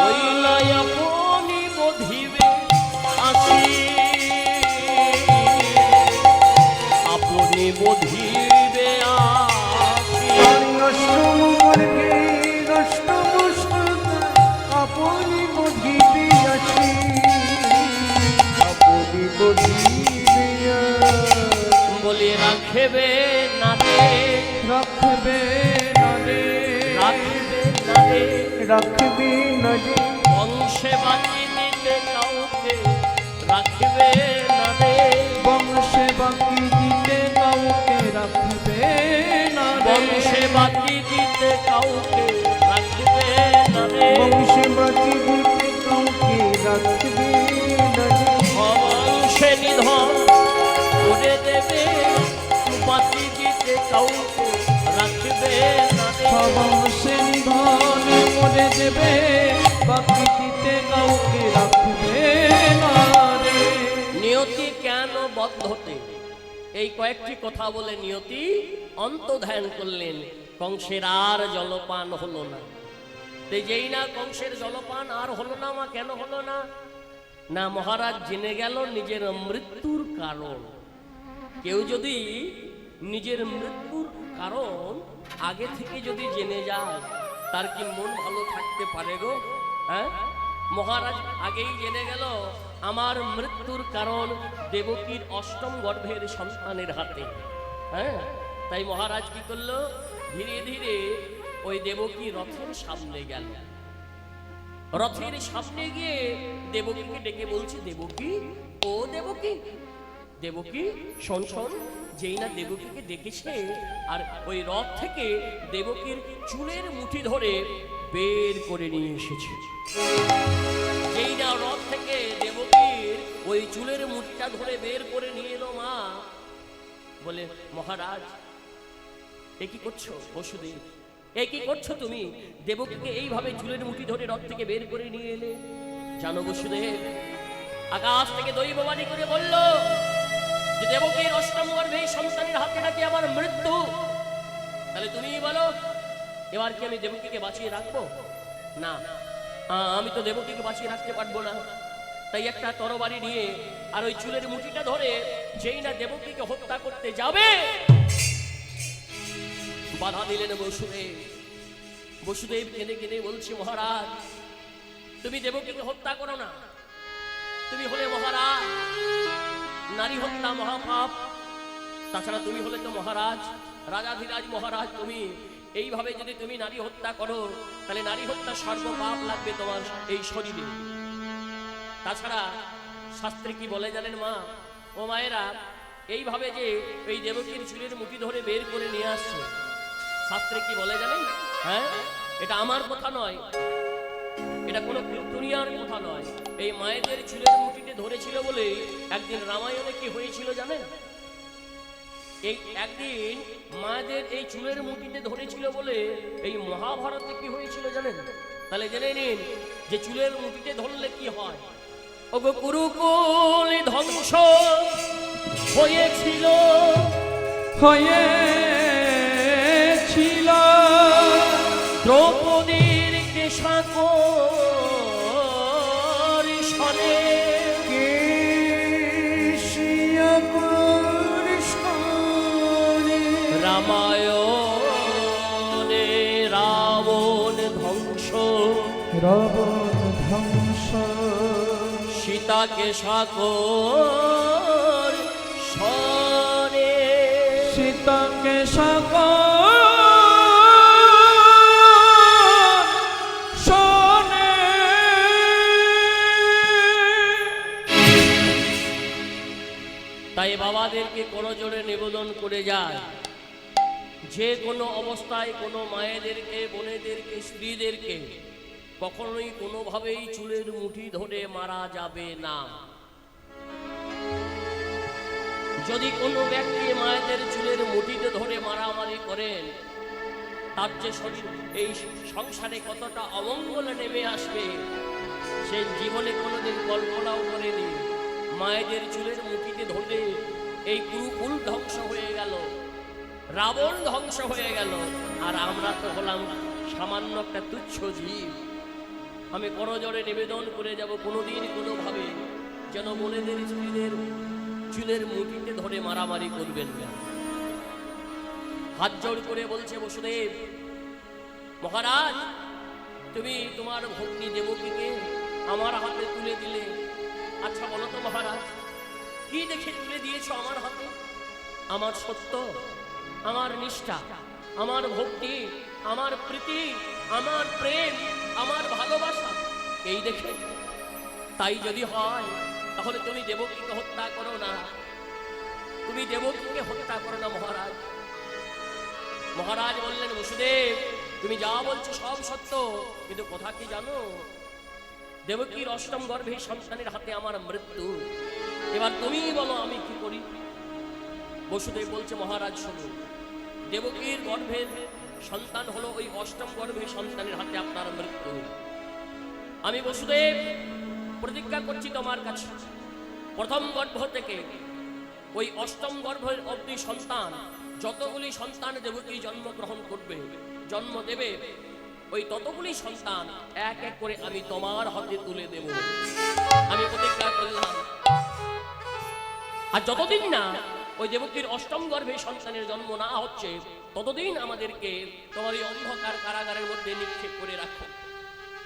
ওই নয় আপনি বধিবে আসি, আপনি বধিবে আসি, তারি অষ্টম গর্ভে অষ্টম সন্তান, আপনি বধিবে আসি, আপনি বধিবে বলে রাখবে না রে, রাখবে না রে, রাখবে না রে, রাখবে না রে, বংশে বাকি দিতে কাউকে রাখবে না রে, বংশে বাকি দিতে কাউকে রাখবে না রে, বংশে বাকি দিতে কাউকে রাখবে না রে, বংশে বাকি দিতে কাউকে রাখবে না রে, বংশে নিধন করে দেবে, বাকি দিতে কাউকে রাখবে না রে, বংশে নিধন করে দেবে, বাকি দিতে কাউকে রাখবে না রে। নিয়তি কেন বদ্ধতে? এই কয়েকটি কথা বলে নিয়তি অন্তর্ধান করলেন। কংসের আর জলপান হলো না। তো যেই না কংসের জলপান আর হলো না, মা কেন হলো না? না মহারাজ জেনে গেল নিজের মৃত্যুর কারণ। কেউ যদি নিজের মৃত্যুর কারণ আগে থেকে যদি জেনে যায়, তার কি মন ভালো থাকতে পারে গো? হ্যাঁ, মহারাজ আগেই জেনে গেল আমার মৃত্যুর কারণ দেবকীর অষ্টম গর্ভের সন্তানের হাতে। হ্যাঁ, তাই মহারাজ কি করলো, ধীরে ধীরে ওই দেবকী রথের সামনে গেল। রথের সামনে গিয়ে দেবকীকে ডেকে বলছে, দেবকী, ও দেবকী, দেবকী শোন শোন। যেই না দেবকীকে ডেকেছে, আর ওই রথ থেকে দেবকীর চুলের মুঠি ধরে বের করে নিয়ে এসেছে। যেই না রথ থেকে দেবকীর ওই চুলের মুঠিটা ধরে বের করে নিয়ে এলো মা, বলে, মহারাজ এ কি করছো? বসুদেব, এ কি করছো তুমি? দেবকীকে এইভাবে চুলের মুঠি ধরে রথ থেকে বের করে নিয়ে এলে। জানো বসুদেব, আকাশ থেকে দৈববাণী করে বলল যে দেবকীর অষ্টম গর্ভে সন্তানের হাতে নাকি আমার মৃত্যু। তাহলে তুমি বলো, এবার কি আমি দেবকীকে বাঁচিয়ে রাখবো? না, আমি তো দেবকীকে বাঁচিয়ে রাখতে পারবো না। তাই একটা তরবারি নিয়ে আর ওই চুলের মুঠিটা ধরে যেই না দেবকীকে হত্যা করতে যাবে, বাধা দিলেন বসুদেব। বসুদেব কেঁদে কেঁদে বলছে, মহারাজ তুমি দেবকীকে হত্যা করো না। তুমি হলে মহারাজ, নারী হত্যা মহাপাপ। তাছাড়া তুমি হলে তো মহারাজ, রাজাধিরাজ মহারাজ। তুমি এইভাবে যদি তুমি নারী হত্যা করো, তাহলে নারী হত্যা সর্বপাপ লাগবে তোমার এই শরীরে। তাছাড়া শাস্ত্রে কি বলে জানেন মা ও মায়েরা, এইভাবে যে এই দেবকীর চুলের মুঠি ধরে বের করে নিয়ে আসছে, শাস্ত্রে কি বলে জানেন? হ্যাঁ, এটা আমার কথা নয়, এটা কোনো দুনিয়ার কথা নয়। এই মায়েদের চুলের মুঠিতে ধরেছিল বলে একদিন রামায়ণে কি হয়েছিল জানেন? এই একদিন মায়েদের এই চুলের মুঠিতে ধরেছিল বলে এই মহাভারতে কি হয়েছিল জানেন? তাহলে জেনে নিন যে চুলের মুঠিতে ধরলে কি হয়। ওগো কুরুকুল ধ্বংস হয়েছিল, হয়েছিল দ্রৌপদীর কেশাকর শনে, রামায়ণে রাবণ ধ্বংস, রাবণ ধ্বংস, সীতাকে সাকর শনে, সীতাকে সাকর শনে। তাই বাবাদেরকে করজোড়ে নিবেদন করে যায়, যে কোনো অবস্থায় কোনো মায়েদেরকে, বোনেদেরকে, স্ত্রীদেরকে কখনোই কোনোভাবেই চুলের মুঠি ধরে মারা যাবে না। যদি কোনো ব্যক্তি মায়েদের চুলের মুঠিতে ধরে মারামারি করেন, তার যে শরীর এই সংসারে কতটা অমঙ্গল নেমে আসবে সে জীবনে কোনোদিন কল্পনাও করেনি। মায়েদের চুলের মুঠিতে ধরে এই কুরুকুল ধ্বংস হয়ে গেল, রাবণ ধ্বংস হয়ে গেল, আর আমরা তো হলাম সামান্য একটা তুচ্ছ জীব। আমি করজোড়ে নিবেদন করে যাব, কোনোদিন কোনোভাবে যেন বোনেদের, স্ত্রীদের চুলের মুঠিতে ধরে মারামারি করবেন না। হাত জোড় করে বলছে বসুদেব, মহারাজ তুমি তোমার ভগ্নী দেবকীকে আমার হাতে তুলে দিলে। আচ্ছা বলো তো মহারাজ, কি দেখে তুলে দিয়েছ আমার হাতে? আমার সত্য, আমার নিষ্ঠা, আমার ভক্তি, আমার প্রীতি, আমার প্রেম, আমার ভালোবাসা, এই দেখে? তাই যদি হয় তাহলে তুমি দেবকীকে হত্যা করো না, তুমি দেবকীকে হত্যা করো না মহারাজ। মহারাজ বললেন, বসুদেব তুমি যা বলছো সব সত্য, কিন্তু কথা কি জানো? দেবকীর অষ্টম গর্ভে সন্তানের হাতে আমার মৃত্যু। এবার তুমি বলো আমি কি করি? বসুদেব বলছে, মহারাজ শুনুন, দেবকীর গর্ভের সন্তান হলো ওই অষ্টম গর্ভে সন্তানের হাতে আপনার মৃত্যু। আমি বসুদেব প্রতিজ্ঞা করছি তোমার কাছে, প্রথম গর্ভ থেকে ওই অষ্টম গর্ভের অবধি সন্তান, যতগুলি সন্তান দেবকী জন্মগ্রহণ করবে, জন্ম দেবে, ওই ততগুলি সন্তান এক এক করে আমি তোমার হাতে তুলে দেব। আমি প্রতিজ্ঞা করলাম। আর যতদিন না ওই দেবকীর অষ্টম গর্ভে সন্তানের জন্ম না হচ্ছে, ততদিন আমাদেরকে তোমার এই অন্ধকার কারাগারের মধ্যে নিক্ষেপ করে রাখো।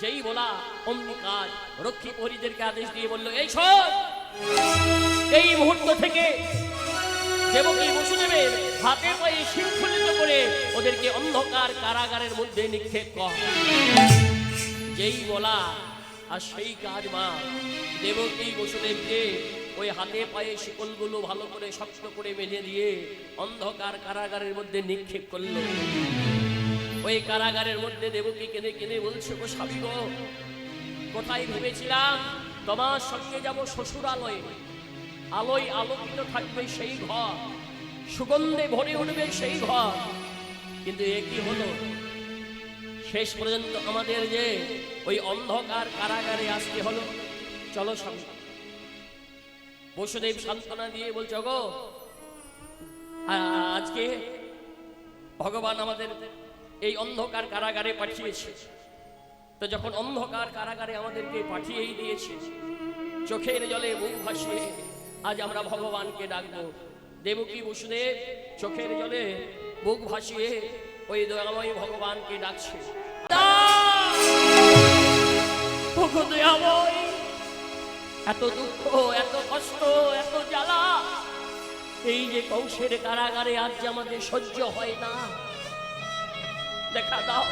যেই বলা অমনি কাজ। রক্ষী প্রহরীদেরকে আদেশ দিয়ে বলল, এই শোন, এই মুহূর্ত থেকে দেবকী বসুদেবের হাতে পায়ে শৃঙ্খলিত করে ওদেরকে অন্ধকার কারাগারের মধ্যে নিক্ষেপ কর। যেই বলা আর সেই কাজ মা। দেবকী বসুদেবকে ওই হাতে পায়ে শিকলগুলো ভালো করে শক্ত করে বেঁধে দিয়ে অন্ধকার কারাগারের মধ্যে নিক্ষেপ করলো। ওই কারাগারের মধ্যে দেবকী কেঁদে কেঁদে বলছে, গো স্বামী গো, কোথায় ভেবেছিলাম তোমার সঙ্গে যাব শ্বশুরালয়ে, আলোয় আলোকিত থাকবে সেই ঘর, সুগন্ধে ভরে উঠবে সেই ঘর, কিন্তু এ কি হলো? শেষ পর্যন্ত আমাদের যে ওই অন্ধকার কারাগারে আসতে হলো। চলো স্বামী। বসুদেব সান্ত্বনা দিয়ে বলছে, গো আজকে ভগবান আমাদের এই অন্ধকার কারাগারে পাঠিয়েছে, তো যখন অন্ধকার কারাগারে আমাদেরকে পাঠিয়েই দিয়েছে, চোখের জলে মুখ ভাসিয়ে আজ আমরা ভগবানকে ডাকবো। দেবকী বসুদেব চোখের জলে বুক ভাসিয়ে ওই দয়াময় ভগবানকে ডাকছে। দয়াময়, এত দুঃখ, এত কষ্ট, এত জ্বালা এই যে কংসের কারাগারে আজ যে আমাদের সহ্য হয় না, দেখা দাও,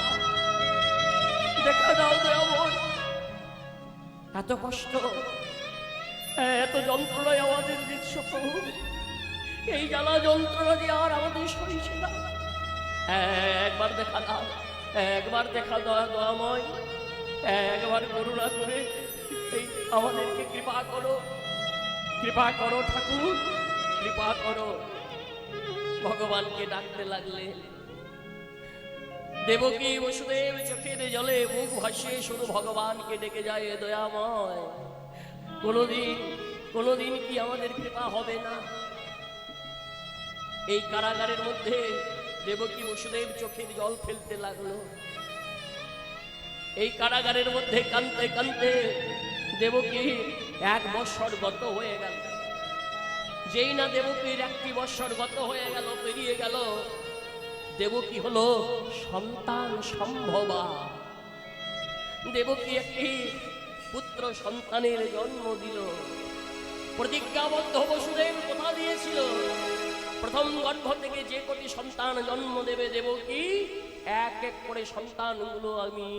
দেখা দাও দয়াময়। এত কষ্ট, এত যন্ত্রণায় আমাদের দিচ্ছ প্রভু, এই জ্বালা যন্ত্রণা দিয়ে আর আমাদের সইছে না। একবার দেখা দাও, একবার দেখা দাও দয়াময়, একবার করুণা করে এই আমাদেরকে কৃপা করো, কৃপা করো ঠাকুর, কৃপা করো। ভগবানকে ডাকতে লাগলে দেবকী বসুদেব চোখের জলে মুখ ভাসিয়ে শুধু ভগবানকে ডেকে যায়, দয়াময় কোনোদিন কি আমাদের কৃপা হবে না? এই কারাগারের মধ্যে দেবকী বসুদেব চোখের জল ফেলতে লাগলো। এই কারাগারের মধ্যে কাঁদতে কাঁদতে দেবকী 1 বৎসর গত হয়ে গেল। যেই না দেবকীর 1টি বৎসর গত হয়ে গেল, পেরিয়ে গেল, দেবকী হলো সন্তান সম্ভবা। দেবকী একটি পুত্র সন্তানের জন্ম দিল। প্রতিজ্ঞাবদ্ধ বসুদেব কথা দিয়েছিল, প্রথম গর্ভ থেকে যে কটি সন্তান জন্ম দেবে দেবকী, এক এক করে সন্তানগুলো আমি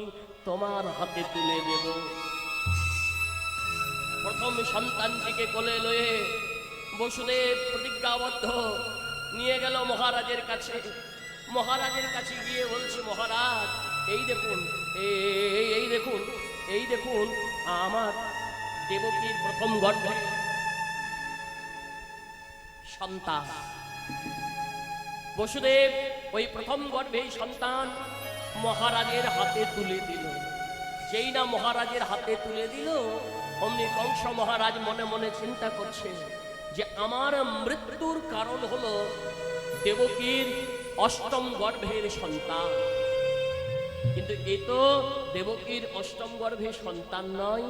তোমার হাতে তুলে দেব। প্রথম সন্তানটিকে কোলে লয়ে বসুদেব প্রতিজ্ঞাবদ্ধ নিয়ে গেল মহারাজের কাছে। মহারাজের কাছে গিয়ে বলছে, মহারাজ এই দেখুন, এই দেখুন, এই দেখুন আমার দেবকীর প্রথম গর্ভে সন্তান। বসুদেব ওই প্রথম গর্ভে সন্তান মহারাজের হাতে তুলে দিল। যেই না মহারাজের হাতে তুলে দিল, অমনি কংস মহারাজ মনে মনে চিন্তা করছে যে আমার মৃত্যুর কারণ হলো দেবকীর অষ্টম গর্ভের সন্তান। কিন্তু এ তো দেবকীর অষ্টম গর্ভের সন্তান নয়,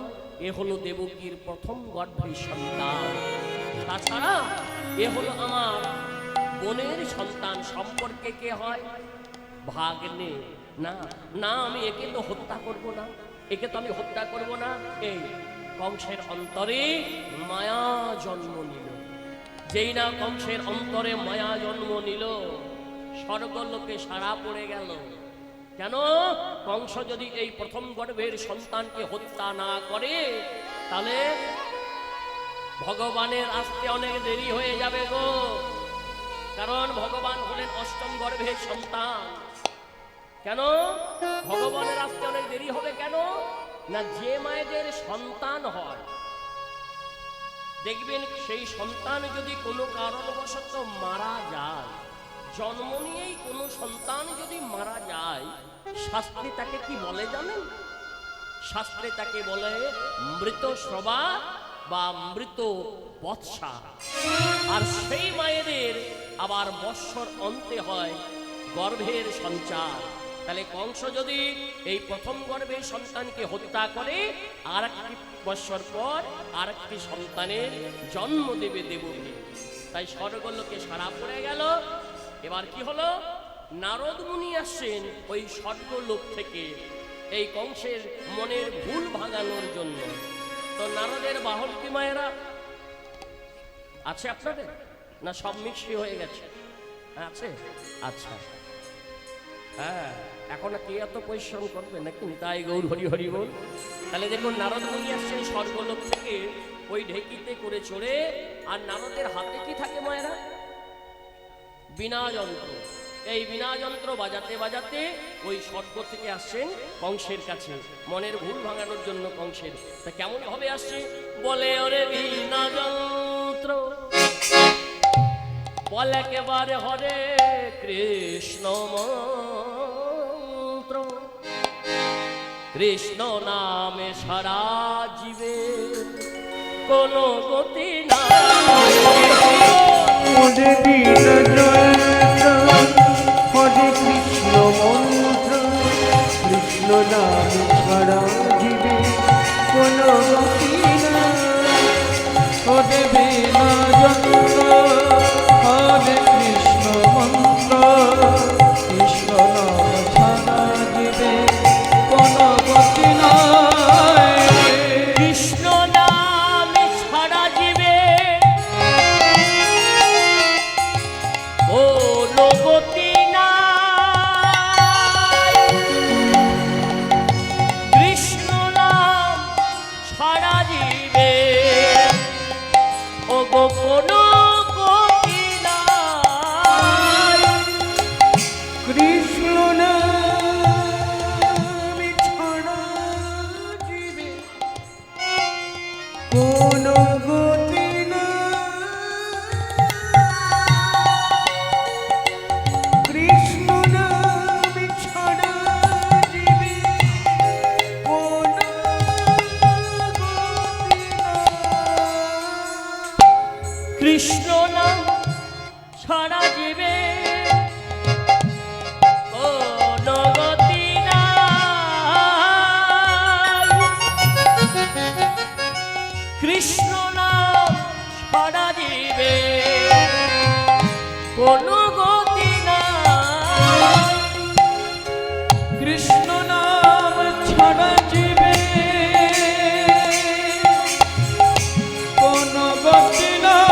এ হলো দেবকীর প্রথম গর্ভের সন্তান। তাছাড়া এ হলো আমার বোনের সন্তান। সম্পর্কে কে হয়? ভাগ্নে। না না, আমি একে তো হত্যা করব না, একে তো আমি হত্যা করব না। এই কংসের অন্তরে মায়া জন্ম নিল। যেই না কংসের অন্তরে মায়া জন্ম নিল, স্বর্গলোকে সাড়া পড়ে গেল। কেন? কংস যদি এই প্রথম গর্ভের সন্তানকে হত্যা না করে, তাহলে ভগবানের আসতে অনেক দেরি হয়ে যাবে গো। কারণ ভগবান হলেন অষ্টম গর্ভের সন্তান। কেন ভগবানের আসতে অনেক দেরি হবে? কেন না, যে মায়েদের সন্তান হয়, দেখবেন সেই সন্তান যদি কোনো কারণবশত মারা যায়, জন্ম নিয়েই কোনো সন্তান যদি মারা যায়, শাস্ত্রে তাকে কি বলে জানেন? শাস্ত্রে তাকে বলে মৃত শ্রবা বা মৃত বৎসা। আর সেই মায়েদের আবার বৎসর অন্তে হয় গর্ভের সঞ্চার। তাহলে কংস যদি এই প্রথম গর্ভের সন্তানকে হত্যা করে, আর একটি বৎসর পর আর একটি সন্তানের জন্ম দেবে দেবকী। তাই স্বর্গলোকে সাড়া পড়ে গেল। এবার কি হলো? নারদ মুনি আসছেন ওই স্বর্গলোক থেকে এই কংসের মনের ভুল ভাঙানোর জন্য। তো নারদের বাহন কি মায়েরা আছে আপনাদের, না সব মিক্সি হয়ে গেছে? আছে, আচ্ছা। হ্যাঁ, এখন কে এত পরিশ্রম করবে নাকি? তাই গৌর হরি হরি বল। তাহলে দেখুন, নারদ মুনি আসছেন স্বর্গলোক থেকে ওই ঢেকিতে করে চড়ে, আর নারদের হাতে কি থাকে মায়েরা? বীণা যন্ত্র। এই বীণা যন্ত্র বাজাতে বাজাতে ওই স্বর্গ থেকে আসছেন কংসের কাছে মনের ভুল ভাঙানোর জন্য। কংসের তা কেমন ভাবে আসছে? বলে ওরে বীণা যন্ত্র, বলে একেবারে হরে কৃষ্ণ মন্ত্র, কৃষ্ণ নামে সারা জীবে কোনো গতি না। হরে বীণা যন্ত্র, হরে কৃষ্ণ মন্ত্র, কৃষ্ণ নাম ছাড়া জীবে কোনো গতি নাই। হরে বীণা যন্ত্র, হরে কৃষ্ণ মন্ত্র, কৃষ্ণ নাম ছাড়া জীবে কোনো গতি নাই। কৃষ্ণ নামে সারা জীবে কোনো গতি নাই। কৃষ্ণ নাম সারা জীবে ও গো কোনো গতি নাই। কৃষ্ণ নাম ছাড়া জীবে কোনো গতি নাই। কৃষ্ণ নাম ছাড়া জীবে কোনো গতি নাই। কৃষ্ণ নাম সারা জীবে কোনো গতি নাই। কৃষ্ণ নাম সারা জীবে কোনো গতি নাই। কৃষ্ণ নাম ছাড়া জীবে কোনো গতি নাই।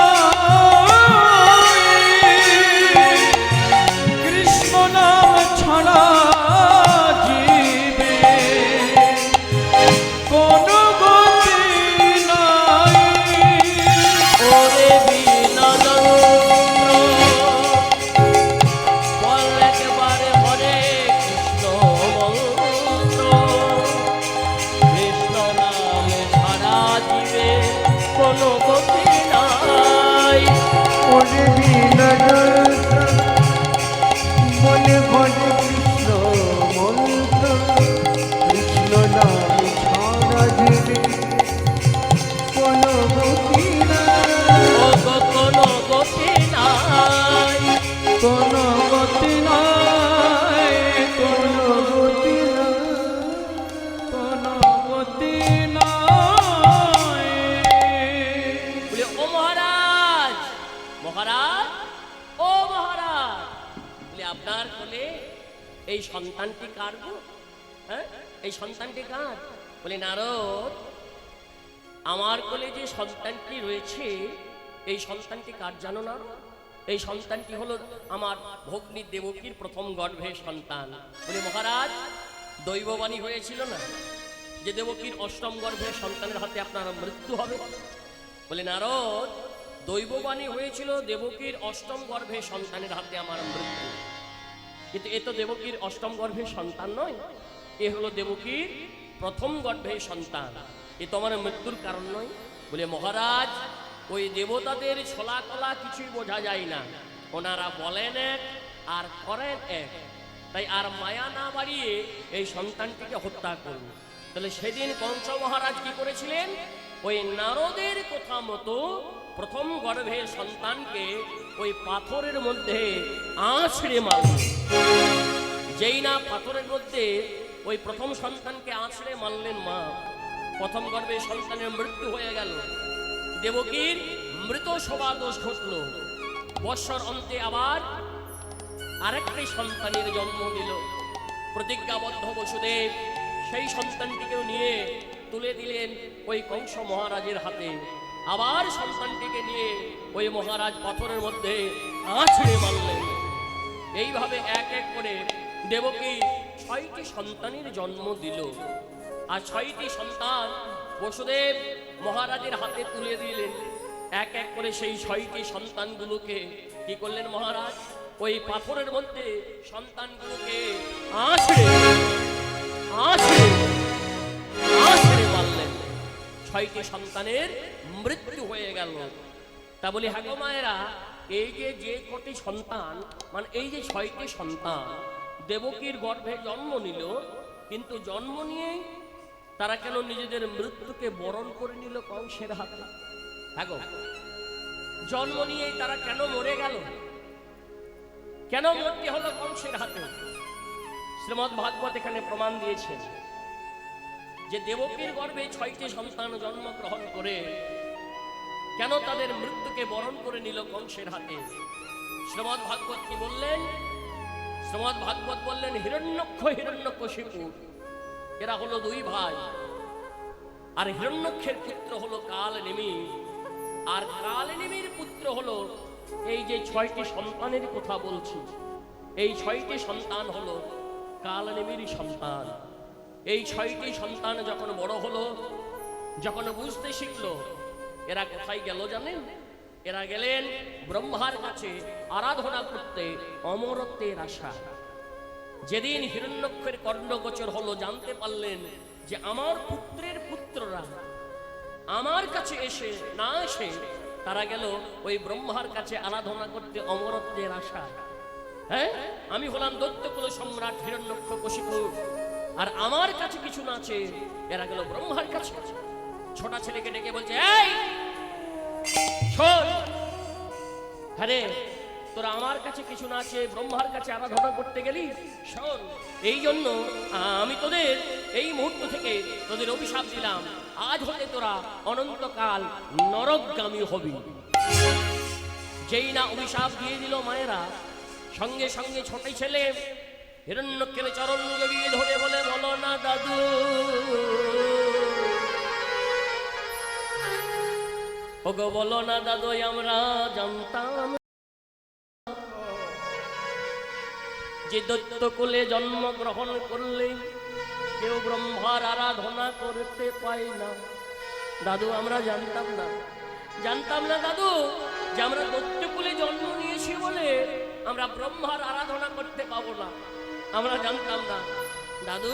কৃষ্ণ নাম ছাড়া জীবে কোনো গতি নাই। ওরে বীণা যন্ত্র, বল একেবারে হরে কৃষ্ণ মন্ত্র, কৃষ্ণ নামে সারা জীবে কোনো গতি নাই। ওরে বীণা যন্ত্র, মনে ভজে কৃষ্ণ মন্ত্র, কৃষ্ণ নাম ছাড়া জীবে কোনো গতি নাই। ও গো কোনো গতি নাই। কোনো গতি নাই, কোনো গতি নাই, কোনো গতি নাই। বলে ও মহারাজ, মহারাজ, ও মহারাজ, বলে আপনার কোলে এই সন্তানটি কার গো? হ্যাঁ, এই সন্তানটি কার? বলে নারদ, আমার কোলে যে সন্তানটি রয়েছে এই সন্তানটি কার জানো না? এই সন্তানটি হলো আমার ভগ্নী দেবকীর প্রথম গর্ভের সন্তান। বলে মহারাজ, দৈববাণী হয়েছিল না যে দেবকীর অষ্টম গর্ভের সন্তানের হাতে আপনার মৃত্যু হবে? বলে নারদ, দৈববাণী হয়েছিল দেবকীর অষ্টম গর্ভের সন্তানের হাতে আমার মৃত্যু, কিন্তু এ তো দেবকীর অষ্টম গর্ভের সন্তান নয়, এ হলো দেবকীর প্রথম গর্ভের সন্তান, এ তো আমার মৃত্যুর কারণ নয়। বলে মহারাজ, ওই দেবতাদের ছলা কলা কিছুই বোঝা যায় না, ওনারা বলেন এক আর করেন এক, তাই আর মায়া না বাড়িয়ে এই সন্তানটিকে হত্যা করুন। তাহলে সেদিন কংস মহারাজ কি করেছিলেন? ওই নারদের কথা মতো প্রথম গর্ভের সন্তানকে ওই পাথরের মধ্যে আঁচড়ে মারল। যেই না পাথরের মধ্যে ওই প্রথম সন্তানকে আঁচড়ে মারলেন মা, প্রথম গর্ভে সন্তানের মৃত্যু হয়ে গেল। দেবকীর মৃত শোভা দোষ ঘটল। বৎসর অন্তে আবার আরেকটি সন্তানের জন্ম দিল। প্রতিজ্ঞাবদ্ধ বসুদেব সেই সন্তানটিকেও নিয়ে তুলে দিলেন ওই কংস মহারাজের হাতে। আবার সন্তানটিকে নিয়ে ওই মহারাজ পাথরের মধ্যে আছড়ে মারলেন। এইভাবে এক এক করে দেবকী 6টি সন্তানের জন্ম দিল। আর 6টি সন্তান বসুদেব মহারাজের হাতে তুলে দিলেন। এক এক করে সেই 6টি সন্তানগুলোকে কি করলেন মহারাজ? ওই পাথরের মধ্যে সন্তানগুলোকে আছড়ে আছড়ে আছড়ে মারলেন। 6টি সন্তানের মৃত্যু হয়ে গেল। তা বলি হ্যাঁ গো মায়েরা, এই যে কটি সন্তান, মানে এই যে 6টি সন্তান দেবকীর গর্ভে জন্ম নিল, কিন্তু জন্ম নিয়েই তারা কেন নিজেদের মৃত্যুকে বরণ করে নিল কংসের হাতে? হ্যাঁ গো, জন্ম নিয়েই তারা কেন মরে গেল? কেন মরতে হলো কংসের হাতে? শ্রীমদ্ ভাগবত এখানে প্রমাণ দিয়েছে যে দেবকীর গর্ভে 6টি সন্তান জন্মগ্রহণ করে কেন তাদের মৃত্যুকে বরণ করে নিল কংসের হাতে। শ্রীমদ্ ভাগবত কি বললেন? শ্রীমদ্ ভাগবত বললেন হিরণ্যক্ষ হিরণ্যকশিপু এরা হলো 2 ভাই। আর হিরণ্যক্ষের পুত্র হলো কালনেমি, আর কালনেমির পুত্র হলো এই যে 6টি সন্তানের কথা বলছি, এই 6টি সন্তান হলো কালনেমির সন্তান। এই 6টি সন্তান যখন বড় হলো, যখন বুঝতে শিখলো, এরা কোথায় গেল জানেন? এরা গেলেন ব্রহ্মার কাছে আরাধনা করতে অমরত্বের আশা। যেদিন হিরণ্যক্ষের কর্ণগোচর হলো, জানতে পারলেন যে আমার পুত্রের পুত্ররা আমার কাছে এসে না এসে তারা গেল ওই ব্রহ্মার কাছে আরাধনা করতে অমরত্বের আশা। হ্যাঁ, আমি হলাম দৈত্যকুল সম্রাট হিরণ্যক্ষ কশিপু, আর আমার কাছে কিছু না আছে, এরা গেল ব্রহ্মার কাছে। ছোট ছেলেকে ডেকে বলছে, এই শোন, হ্যাঁ রে, তোরা আমার কাছে কিছু না আছে ব্রহ্মার কাছে আরাধনা করতে গেলি, শোন, এই জন্য আমি তোদের এই মুহূর্ত থেকে তোদের অভিশাপ দিলাম, আজ হতে তোরা অনন্তকাল নরকগামী হবি। যেই না অভিশাপ দিয়ে দিল মায়েরা, সঙ্গে সঙ্গে ছোট ছেলে হিরণ্যক্ষের চরণ জড়িয়ে ধরে বলে, বলো না দাদু, ওগো বলো না দাদু, আমরা জানতাম যে দৈত্যকুলে জন্মগ্রহণ করলে কেউ ব্রহ্মার আরাধনা করতে পায় না। দাদু আমরা জানতাম না, জানতাম না দাদু, যে আমরা দৈত্যকুলে জন্ম নিয়েছি বলে আমরা ব্রহ্মার আরাধনা করতে পাবো না, আমরা জানতাম না। দাদু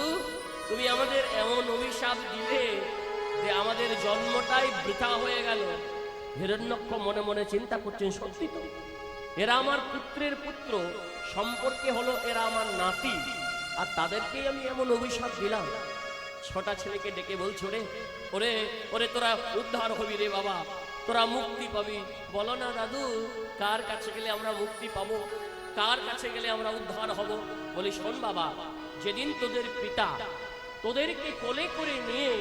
তুমি আমাদের এমন অভিশাপ দিলে যে আমাদের জন্মটাই বৃথা হয়ে গেল। হিরণ্যক্ষ মনে মনে চিন্তা করছেন, সত্যি তো, এরা আমার পুত্রের পুত্র, সম্পর্কে হলো এরা আমার নাতি, আর তাদেরকেই আমি এমন অভিশাপ দিলাম। ছোট ছেলেকে ডেকে বলছো, রে ওরে ওরে তোরা উদ্ধার হবি রে বাবা, তোরা মুক্তি পাবি। বলো না দাদু, কার কাছে গেলে আমরা মুক্তি পাবো, কার কাছে গেলে আমরা উদ্ধার হব? বলি, শোন বাবা, যেদিন তোদের পিতা তোদেরকে কোলে করে নিয়ে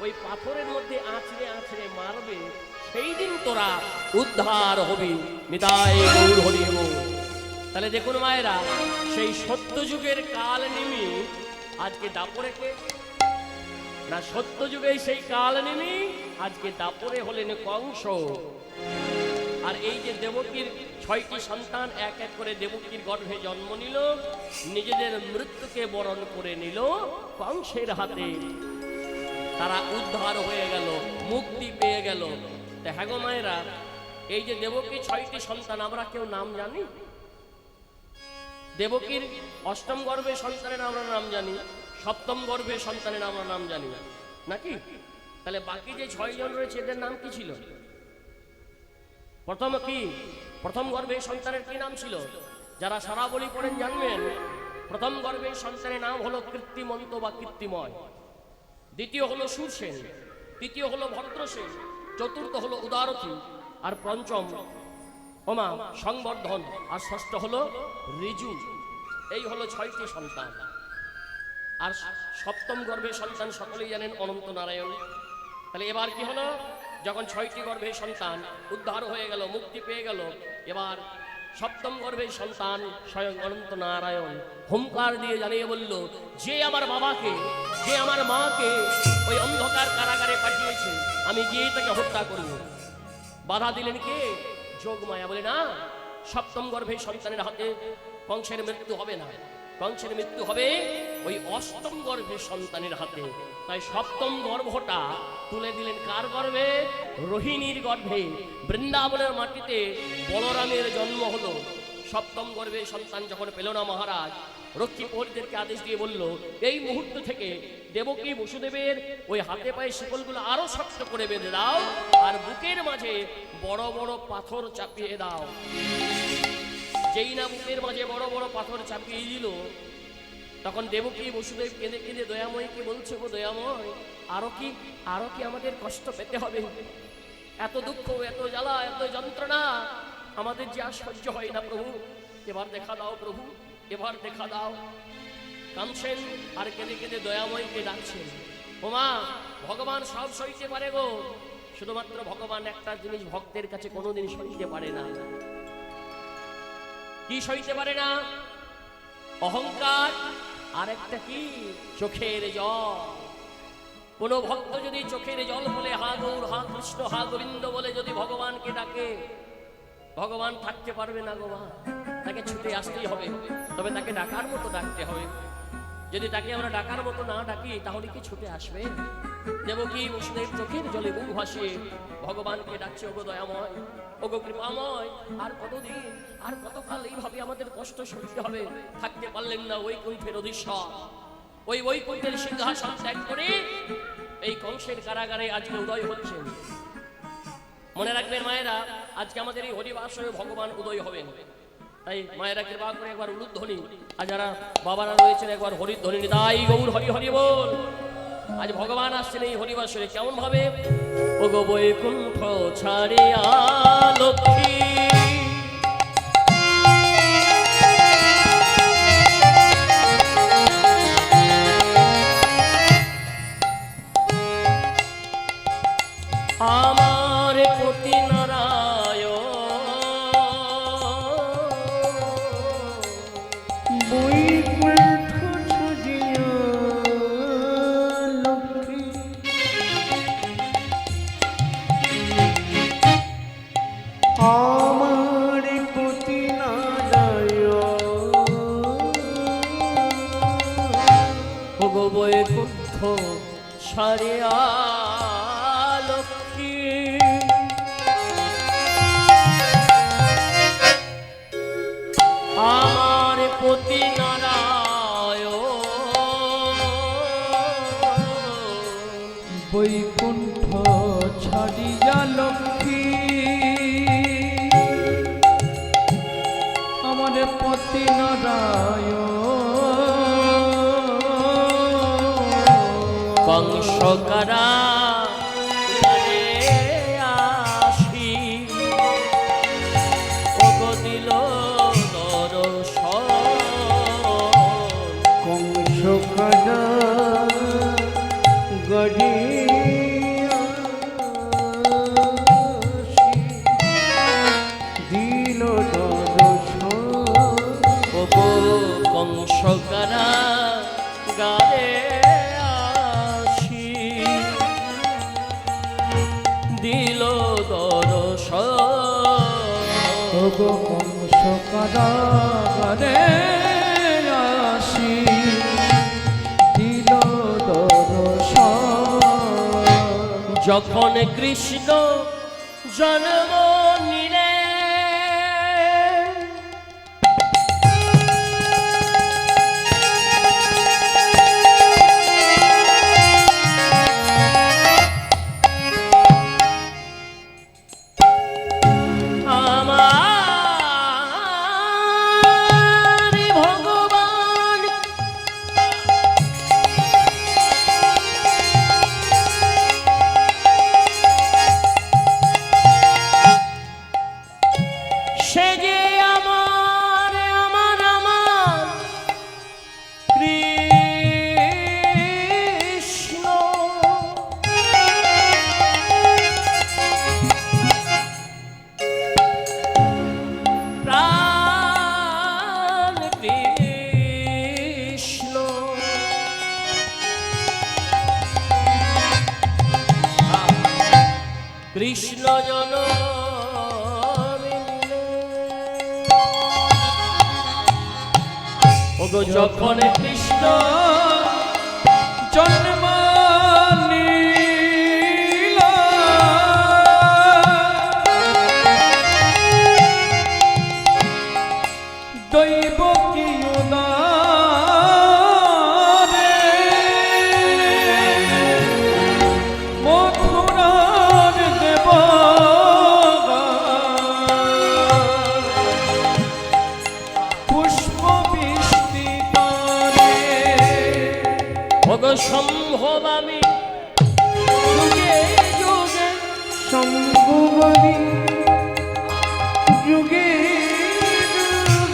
ওই পাথরের মধ্যে আছড়ে আছড়ে মারবে, সেই দিন তোরা উদ্ধার হবি। নিতাই গৌর হরি বল। তাহলে দেখুন মায়েরা, সেই সত্যযুগের কালনেমি আজকে দাপরে কে না? সত্যযুগে সেই কালনেমি আজকে দাপরে হলেন কংস। আর এই যে দেবকীর 6টি সন্তান এক এক করে দেবকীর গর্ভে জন্ম নিল, নিজেদের মৃত্যুকে বরণ করে নিল কংসের হাতে, তারা উদ্ধার হয়ে গেল, মুক্তি পেয়ে গেল। হ্যাঁ গো মায়েরা, এই যে দেবকীর 6টি সন্তান, আমরা কেউ নাম জানি? দেবকীর 8ম গর্ভের সন্তানের আমরা নাম জানি, 7ম গর্ভের সন্তানের আমরা নাম জানি নাকি? তাহলে বাকি যে 6 জন রয়েছে এদের নাম কি ছিল? প্রথম গর্ভের সন্তানের কি নাম ছিল? যারা সারা বলি পড়েন জানবেন, প্রথম গর্ভের সন্তানের নাম হলো কীর্তিমন্ত বা কীর্তিময়, দ্বিতীয় হলো সুরসেন, তৃতীয় হলো ভদ্রসেন, চতুর্থ হলো উদারথী, আর পঞ্চম ওমা সংবর্ধন, আর ষষ্ঠ হলো ঋজু। এই হলো 6টি সন্তান। আর 7ম গর্ভের সন্তান সকলেই জানেন অনন্ত নারায়ণ। তাহলে এবার কি হলো? যখন 6টি গর্ভের সন্তান উদ্ধার হয়ে গেল, মুক্তি পেয়ে গেল, এবার সপ্তম গর্ভের সন্তান স্বয়ং অনন্ত নারায়ণ হুঙ্কার দিয়ে জানিয়ে বলল, যে আমার বাবাকে, যে আমার মাকে ওই অন্ধকার কারাগারে পাঠিয়েছে, আমি গিয়ে তাকে হত্যা করব। বাধা দিলেন কে? যোগমায়া। বলে না, সপ্তম গর্ভের সন্তানের হাতে কংসের মৃত্যু হবে না, কংসের মৃত্যু হবে ওই অষ্টম গর্ভের সন্তানের হাতে। তাই সপ্তম গর্ভটা তুলে দিলেন কার গর্ভে? রোহিণীর গর্ভে। বৃন্দাবনের মাটিতে বলরামের জন্ম হলো। সপ্তম গর্ভের সন্তান যখন পেল না মহারাজ, রক্ষী প্রহরীদেরকে আদেশ দিয়ে বলল, এই মুহূর্ত থেকে দেবকী বসুদেবের ওই হাতে পায়ে শিকলগুলো আরো শক্ত করে বেঁধে দাও, আর বুকের মাঝে বড় বড় পাথর চাপিয়ে দাও। যেই না বুকের মাঝে বড় বড় পাথর চাপিয়ে দিল, তখন দেবকী বসুদেব কেঁদে কেঁদে দয়াময়কে বলছে, গো দয়াময়, আরো কি আমাদের কষ্ট পেতে হবে? এত দুঃখ, এত জ্বালা, এত যন্ত্রণা আমাদের যে আর সহ্য হয় না প্রভু, এবার দেখা দাও প্রভু, এবার দেখা দাও। কাঁদছেন আর কেঁদে কেঁদে দয়াময়কে ডাকছেন। ওমা, ভগবান সব সইতে পারে গো, শুধুমাত্র ভগবান একটা জিনিস ভক্তের কাছে কোনোদিন সইতে পারে না। কি সইতে পারে না? অহংকার, আর একটা কি? চোখের জল। কোন ভক্ত যদি চোখের জল বলে হা গৌর, হা কৃষ্ণ, হা গোবিন্দ বলে যদি ভগবানকে ডাকে, ভগবান থাকতে পারবে না গো মা, তাকে ছুটে আসতেই হবে। তবে তাকে ডাকার মতো ডাকতে হবে। যদি তাকে আমরা ডাকার মতো না ডাকি, তাহলে কি ছুটে আসবে? দেবকী বসুদেব চোখের জলে বুক ভাসিয়ে ভগবানকে ডাকছে, ওগো দয়াময়, ওগো কৃপাময়, আর কতদিন, আর কতকাল এইভাবে আমাদের কষ্ট সইতে হবে? থাকতে পারলেন না বৈকুণ্ঠের অধীশ্বর, ওই বৈকুণ্ঠের সিংহাসন ত্যাগ করে এই কংসের কারাগারে আজকে উদয় হচ্ছে। মনে রাখবেন মায়েরা, আজকে আমাদের এই হরিবাসরে ভগবান উদয় হবেন। তাই মায়েরা কৃপা করে একবার উলুধ্বনি, আর যারা বাবারা রয়েছেন একবার হরিধ্বনি, তাই গৌর হরি হরি বল। আজ ভগবান আসছেন এই হরিবাসরে কেমন ভাবে? ওগো বৈকুণ্ঠ ছাড়িয়া লক্ষ্মী, আমার পতি নারায়ণ, বৈকুণ্ঠ ছাড়িয়া লক্ষ্মী, আমার পতি নারায়ণ, ওগো বৈকুণ্ঠ ছাড়িয়া লক্ষ্মী, আমার পতি নারায়ণ, বৈকুণ্ঠ ছাড়িয়া লক্ষ্মী, আমার পতি নারায়ণ, কংস কারাগারে আসি, ওগো দিল দর্শন, কংস কারাগারে দিল দর্শন, ওগো কংস কারাগারে আসি, দিল দর্শন, ওগো কংস কারাগারে আসি, দিল দর্শন, যখন কৃষ্ণ জন্ম নিলে, আমার ভগবান কৃষ্ণ জন ওগো যখন কৃষ্ণ জন্ম নিল দৈব কি উদারে মথুরার দেব পুষ্প বৃষ্টি করে ওগো সম্ভব আমি যুগে যুগে সম্ভবী যুগে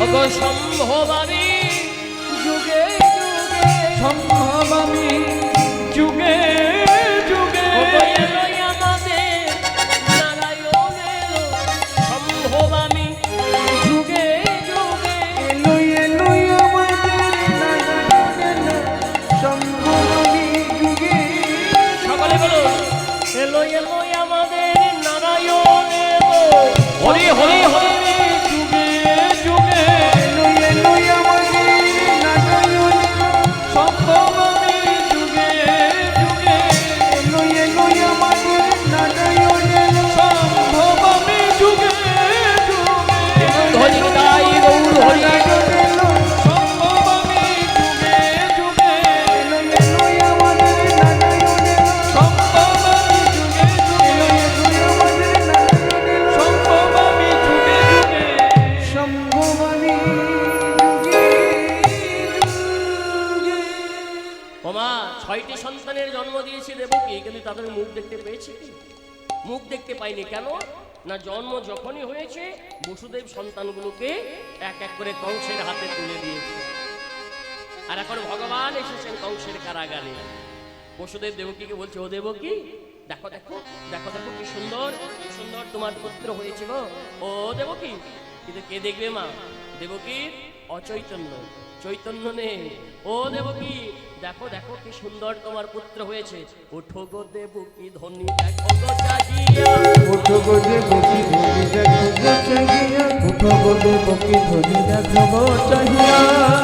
ওগো সম্ভব আমি যুগে যুগে সম্ভবী যুগে যুগে ওগো এলোই আমাদের নারায়ণ এলো সম্ভব আমি যুগে যুগে এলো এলো আমাদের নারায়ণ সম্ভবী যুগে সকলে বলো এলো এলো আমাদের নারায়ণ এলো হরি হরি হরি যুগে যুগে এলো এলো আমাদের নারায়ণ সম্ভবী যুগে যুগে এলো এলো আমাদের নারায়ণ সম্ভবী যুগে যুগে হরি তাই গৌর হরি সম্ভবী যুগে যুগে এলো এলো আমাদের নারায়ণ সম্ভবী যুগে যুগে এলো আমাদের নারায়ণ সম্ভবী যুগে যুগে সম্ভবী যুগে যুগে ওমা 6টি সন্তানের জন্ম দিয়েছি দেবকী কিন্তু তাদের মুখ দেখতে পেয়েছি কি মুখ দেখতে পাইনি কেন না জন্ম যখনই হয়েছে বসুদেব সন্তানগুলোকে এক এক করে কংসের হাতে তুলে দিয়েছে আর এখন ভগবান এসেছেন কংসের কারাগারে বসুদেব দেবকীকে বলছে ও দেবকী দেখো দেখো দেখো দেখো কি সুন্দর তোমার পুত্র হয়েছে গো ও দেবকী কিন্তু কে দেখবে মা দেবকীর অচৈতন্য চৈতন্য নেই ও দেবকী দেখো দেখো কি সুন্দর তোমার পুত্র হয়েছে ওঠো গো দেবকী ধনী দেখো গো জাগিয়া উঠো গো দেবকী ধনী দেখো গো চাহিয়া উঠো গো দেবকী ধনী দেখো গো চাহিয়া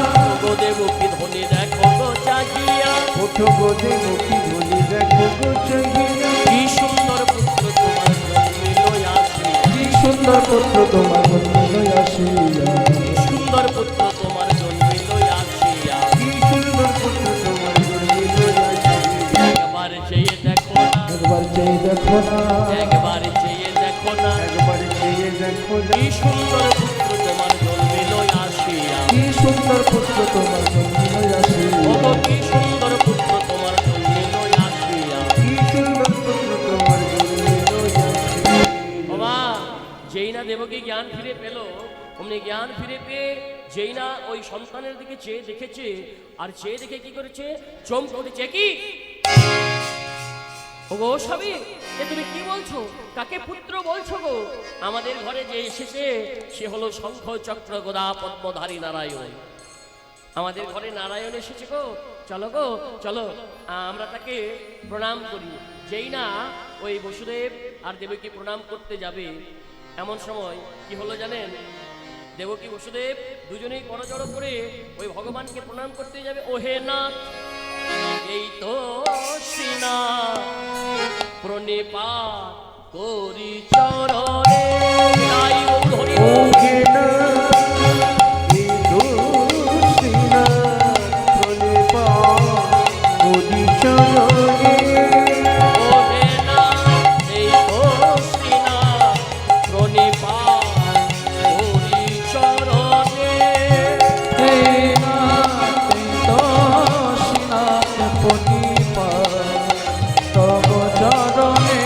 ওঠো গো দেবকী ধনী দেখো গো জাগিয়া উঠো গো দেবকী ধনী দেখো গো চাহিয়া কি সুন্দর পুত্র তোমার জন্মিল আসিয়া কি সুন্দর পুত্র তোমার জন্মিল আসিয়া কি সুন্দর পুত্র তোমার জন্মিল আসিয়া কি সুন্দর পুত্র তোমার জন্মিল আসিয়া একবার চেয়ে দেখো না একবার চেয়ে দেখো না একবার চেয়ে দেখো না একবার চেয়ে দেখো না কি সুন্দর পুত্র তোমার জন্মিল আসিয়া কি সুন্দর পুত্র তোমার জন্মিল আসিয়া ওগো কি সুন্দর পুত্র তোমার জন্মিল আসিয়া কি সুন্দর পুত্র তোমার জন্মিল আসিয়া বাবা যেই না দেবকী জ্ঞান ফিরে পেল অমনি জ্ঞান ফিরে পেয়ে যেই না ওই সন্তানের দিকে চেয়ে দেখেছে আর চেয়ে দেখে কি করেছে চমকে উঠেছে কি ওগো স্বামী এ তুমি কি বলছো কাকে পুত্র বলছো গো আমাদের ঘরে যে এসেছে সে হলো শঙ্খ চক্র গদা পদ্মধারী নারায়ণ আমাদের ঘরে নারায়ণ এসেছে গো চলো আমরা তাকে প্রণাম করি যেই না ওই বসুদেব আর দেবকী প্রণাম করতে যাবে এমন সময় কি হলো জানেন দেবকী বসুদেব দুজনেই করজড়ো করে ওই ভগবানকে প্রণাম করতে যাবে ওহে নাথ এই তো শ্রীনা প্রণিপাত করি চরণে তাই গৌর হরি বল। ওকে না এই দোষিনা প্রণিপা করি চরণে ওহে নাথ এই তো শ্রীনা প্রণিপাত করি চরণে হে নাথ এই দোষিনা প্রণিপা তব চরণে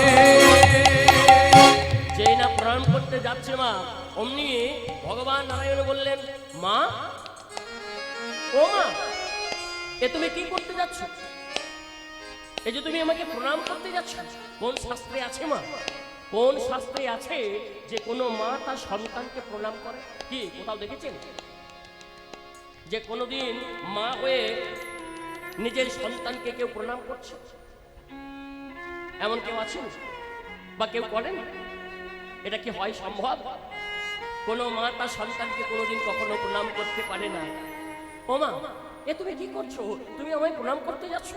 যেই না প্রণাম করতে যাচ্ছে মা অমনি ভগবান নারায়ণ বললেন মা ও মা এ তুমি কি করতে যাচ্ছ এই যে তুমি আমাকে প্রণাম করতে যাচ্ছ কোন শাস্ত্রে আছে মা কোন শাস্ত্রে আছে যে কোনো মা তার সন্তানকে প্রণাম করে কি কোথাও দেখেছেন যে কোনোদিন মা হয়ে নিজের সন্তানকে কেউ প্রণাম করছে এমন কেউ আছেন বা কেউ করেন? এটা কি হয় সম্ভব? কোনো মা তার সন্তানকে কোনোদিন কখনো প্রণাম করতে পারে না। ও মা, এ তুমি কি করছো? তুমি আমায় প্রণাম করতে যাচ্ছ?